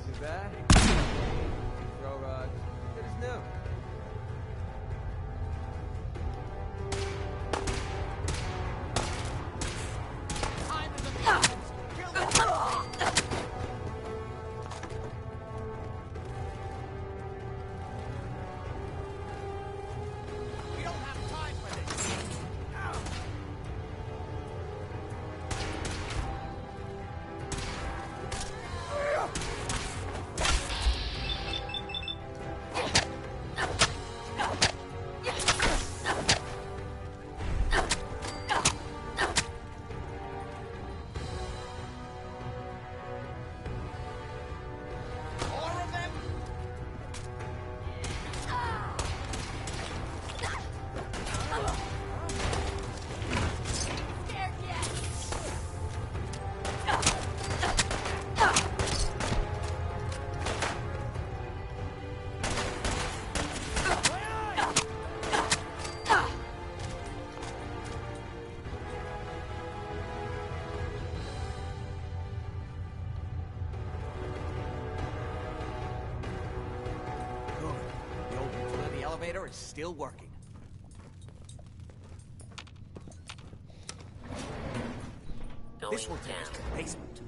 Too bad. Throw rods. Good as new. Time is of the essence. Kill them! We don't have time for this. More of them? Scared yet? Good. The old utility elevator is still working. This will take us to the basement.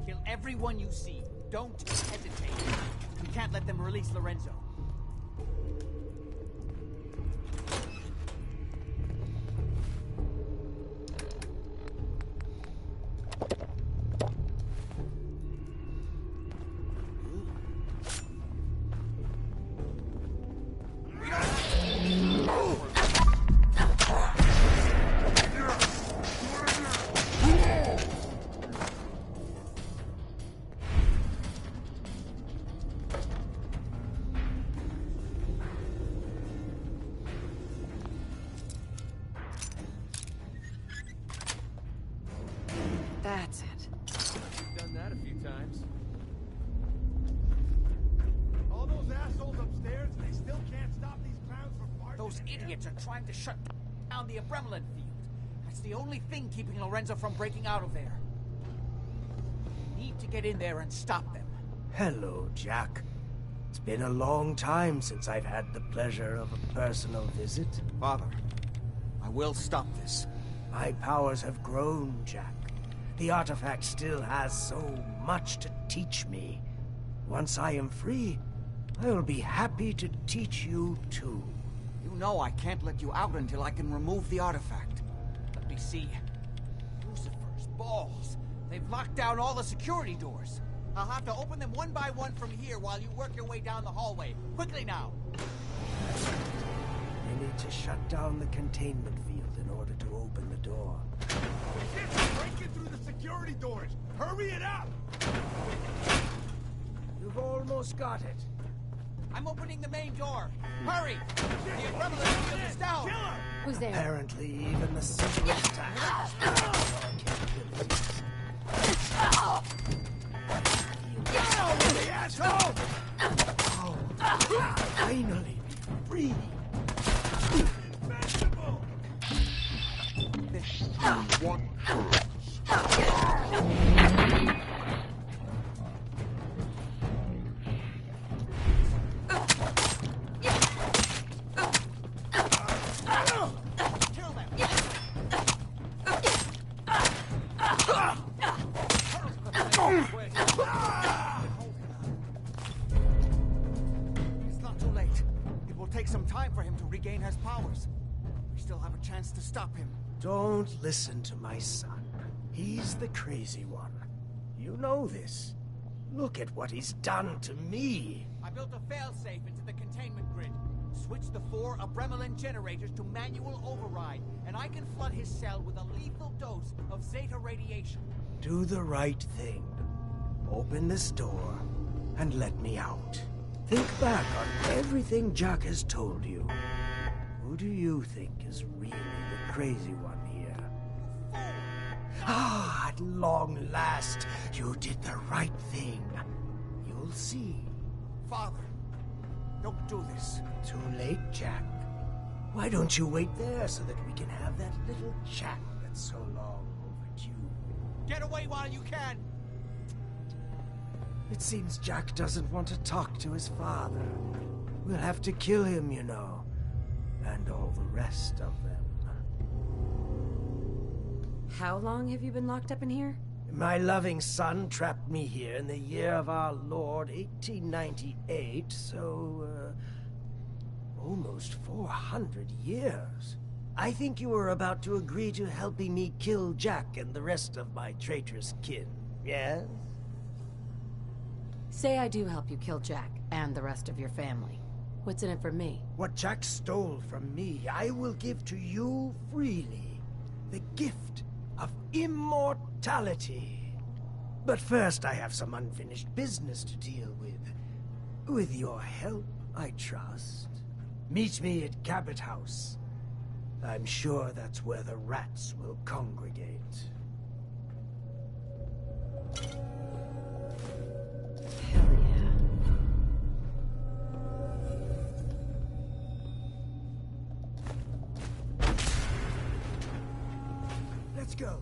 Kill everyone you see. Don't hesitate. We can't let them release Lorenzo. That's it. You've done that a few times. All those assholes upstairs, they still can't stop these clowns from barging Those in here? idiots are trying to shut down the Abramelin field. That's the only thing keeping Lorenzo from breaking out of there. We need to get in there and stop them. Hello, Jack. It's been a long time since I've had the pleasure of a personal visit. Father, I will stop this. My powers have grown, Jack. The artifact still has so much to teach me. Once I am free, I will be happy to teach you too. You know I can't let you out until I can remove the artifact. Let me see. Lucifer's balls. They've locked down all the security doors. I'll have to open them one by one from here while you work your way down the hallway. Quickly now! You need to shut down the containment field in order to open the door. Breaking through the security doors! Hurry it up! You've almost got it. I'm opening the main door. Hurry! The Abramelin field is down! Who's there? Apparently, even the simplest tasks Get over the asshole! Oh, finally free. Invincible! It's not too late. It will take some time for him to regain his powers. We still have a chance to stop him. Don't listen to my son. He's the crazy one. You know this. Look at what he's done to me. I built a failsafe into the containment grid. Switch the 4 Abramelin generators to manual override, and I can flood his cell with a lethal dose of Zeta radiation. Do the right thing. Open this door and let me out. Think back on everything Jack has told you. Who do you think is really the crazy one here? Ah, at long last, you did the right thing. You'll see. Father, don't do this. Too late, Jack. Why don't you wait there so that we can have that little chat that's so long overdue? Get away while you can! It seems Jack doesn't want to talk to his father. We'll have to kill him, you know. And all the rest of them. How long have you been locked up in here? My loving son trapped me here in the year of our Lord, 1898, so, almost 400 years. I think you were about to agree to helping me kill Jack and the rest of my traitorous kin, yes? Say I do help you kill Jack and the rest of your family. What's in it for me? What Jack stole from me, I will give to you freely. The gift of immortality. But first I have some unfinished business to deal with. With your help, I trust. Meet me at Cabot House. I'm sure that's where the rats will congregate. Hell yeah. Let's go.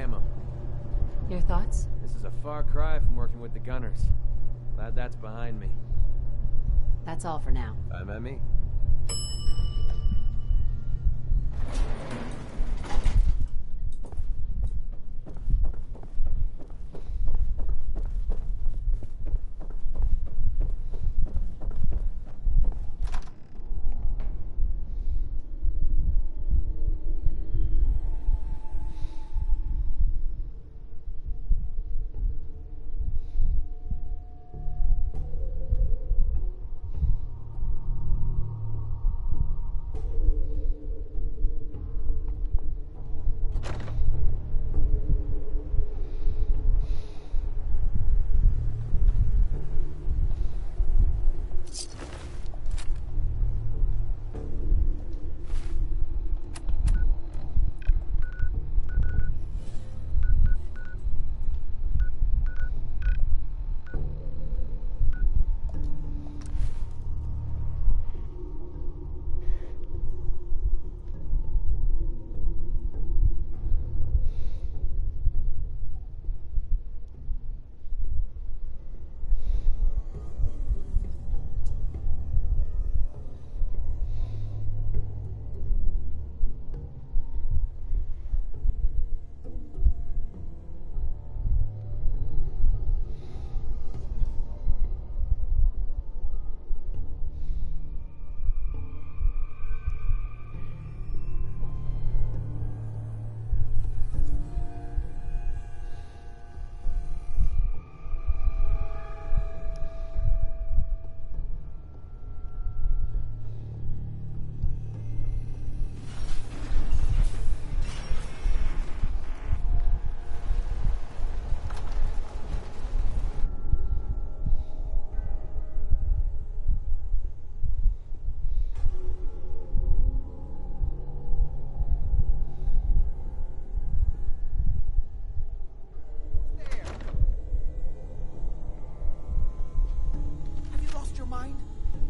ammo. Your thoughts? This is a far cry from working with the gunners. Glad that's behind me. That's all for now. Time at me.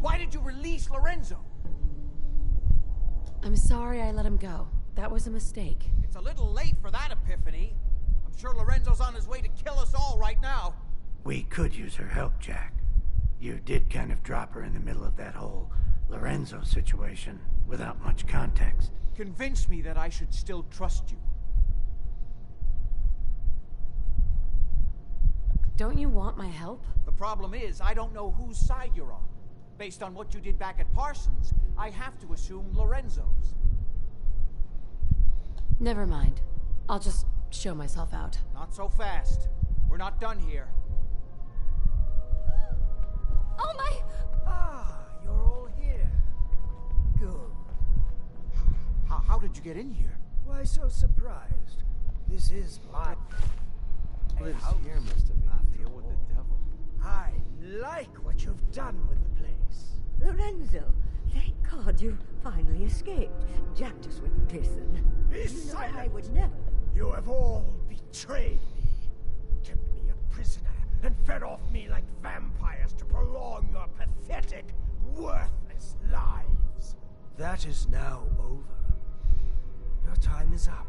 Why did you release Lorenzo? I'm sorry I let him go. That was a mistake. It's a little late for that epiphany. I'm sure Lorenzo's on his way to kill us all right now. We could use her help, Jack. You did kind of drop her in the middle of that whole Lorenzo situation without much context. Convince me that I should still trust you. Don't you want my help? The problem is, I don't know whose side you're on. Based on what you did back at Parsons, I have to assume Lorenzo's. Never mind. I'll just show myself out. Not so fast. We're not done here. Oh my... Ah, you're all here. Good. How did you get in here? Why so surprised? This is my... Lives here must have made you deal with the devil. I like what you've done with the place. Lorenzo, thank God you finally escaped. Jack just wouldn't listen. Be silent! I would never. You have all betrayed me, kept me a prisoner, and fed off me like vampires to prolong your pathetic, worthless lives. That is now over. Your time is up.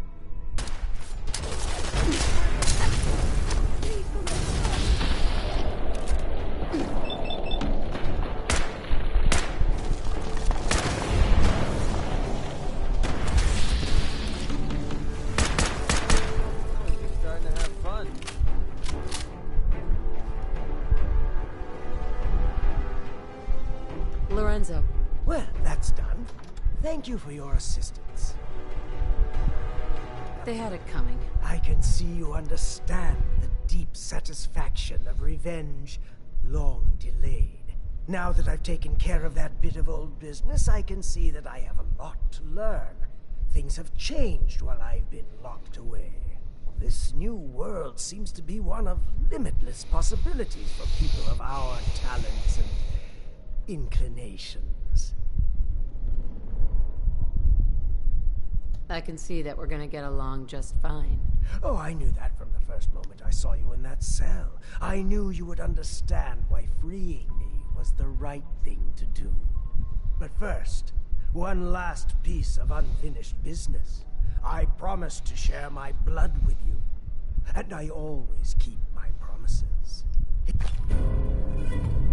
Lorenzo. Well, that's done. Thank you for your assistance. They had it coming. I can see you understand the deep satisfaction of revenge, long delayed. Now that I've taken care of that bit of old business, I can see that I have a lot to learn. Things have changed while I've been locked away. This new world seems to be one of limitless possibilities for people of our talents and inclinations. I can see that we're gonna get along just fine. Oh, I knew that from the first moment I saw you in that cell. I knew you would understand why freeing me was the right thing to do. But first, one last piece of unfinished business. I promised to share my blood with you, And I always keep my promises.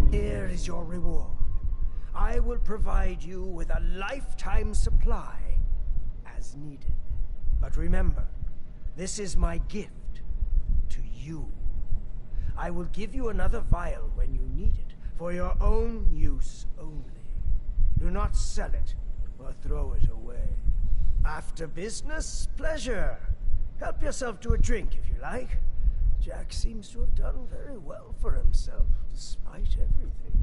Here is your reward. I will provide you with a lifetime supply as needed. But remember, this is my gift to you. I will give you another vial when you need it, for your own use only. Do not sell it or throw it away. After business, pleasure. Help yourself to a drink if you like. Jack seems to have done very well for himself, despite everything.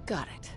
Got it.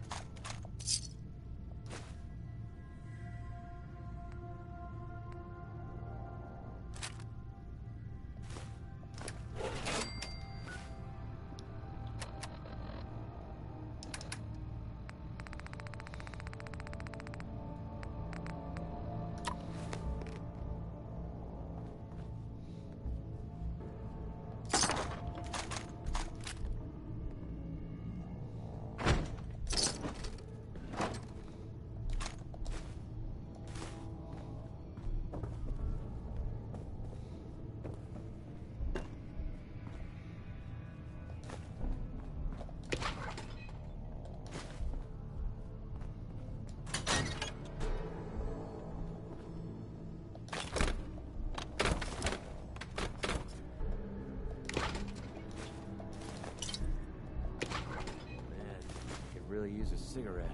Really use a cigarette.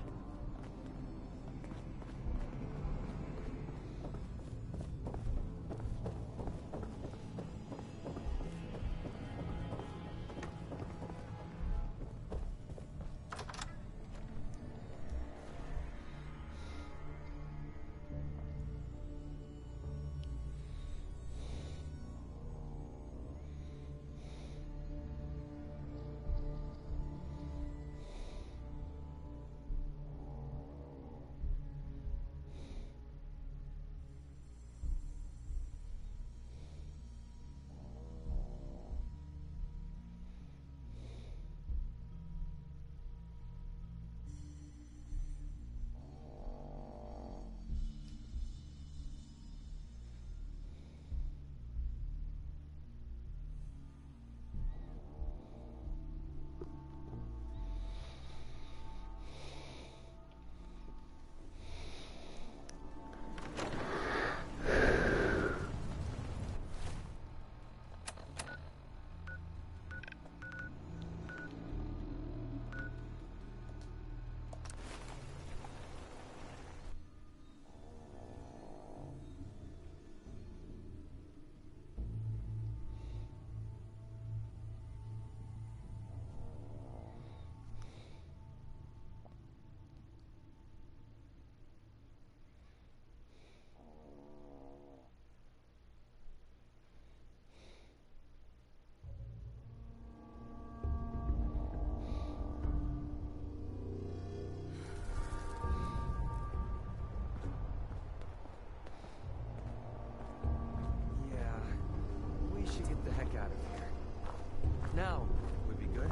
Should get the heck out of here. Now would be good.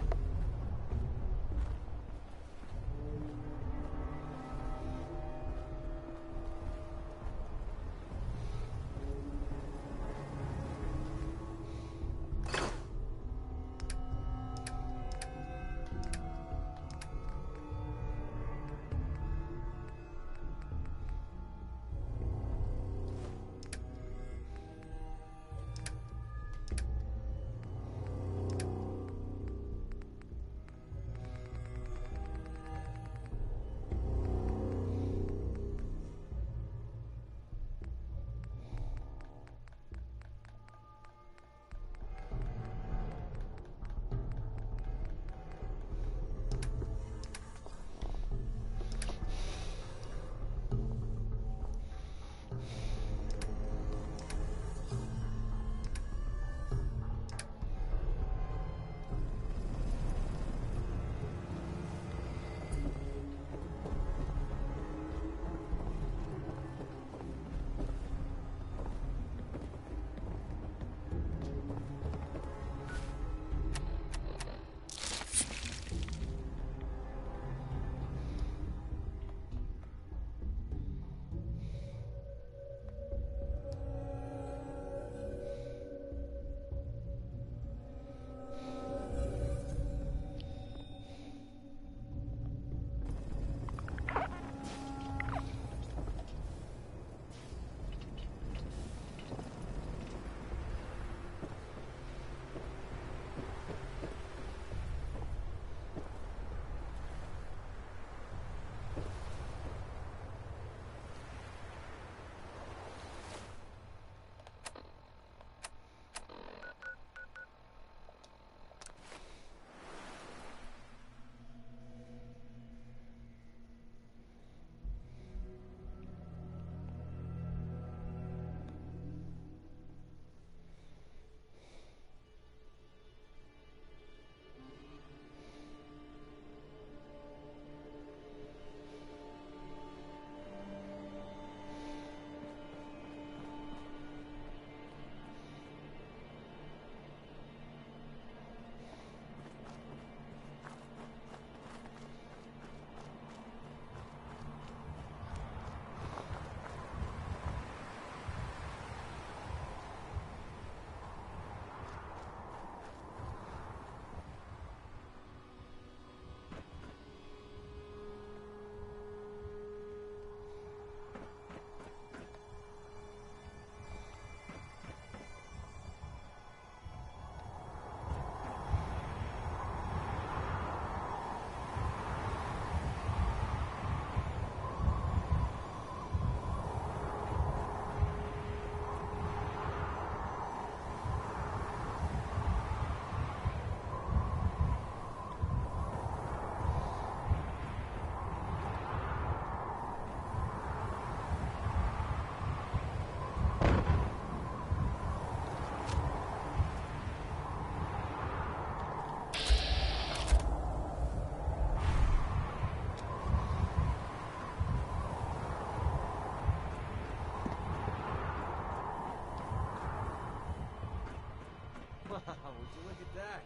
Wow, would you look at that?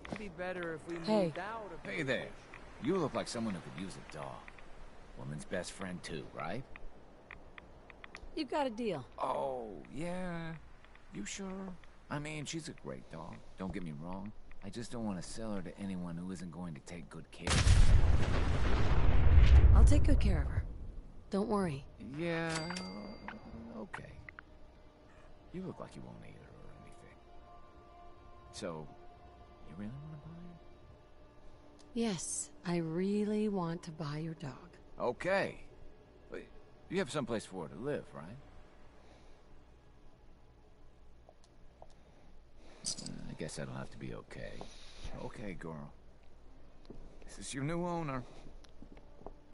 It'd be better if we moved out of Hey there. You look like someone who could use a dog. Woman's best friend too, right? You got a deal. Oh, yeah. You sure? I mean, she's a great dog. Don't get me wrong. I just don't want to sell her to anyone who isn't going to take good care of her. I'll take good care of her. Don't worry. Yeah, okay. You look like you won't eat her or anything. So, you really want to buy her? Yes, I really want to buy your dog. Okay. But you have someplace for her to live, right? I guess that'll have to be okay. Okay, girl. This is your new owner.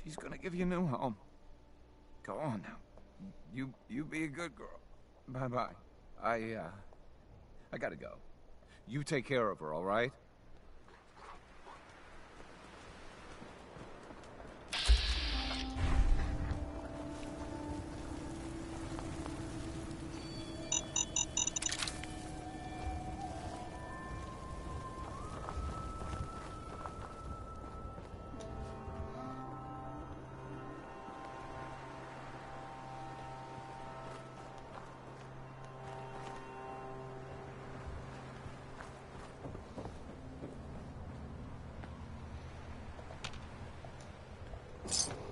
She's gonna give you a new home. Go on now. You be a good girl. Bye-bye. I gotta go. You take care of her, all right? You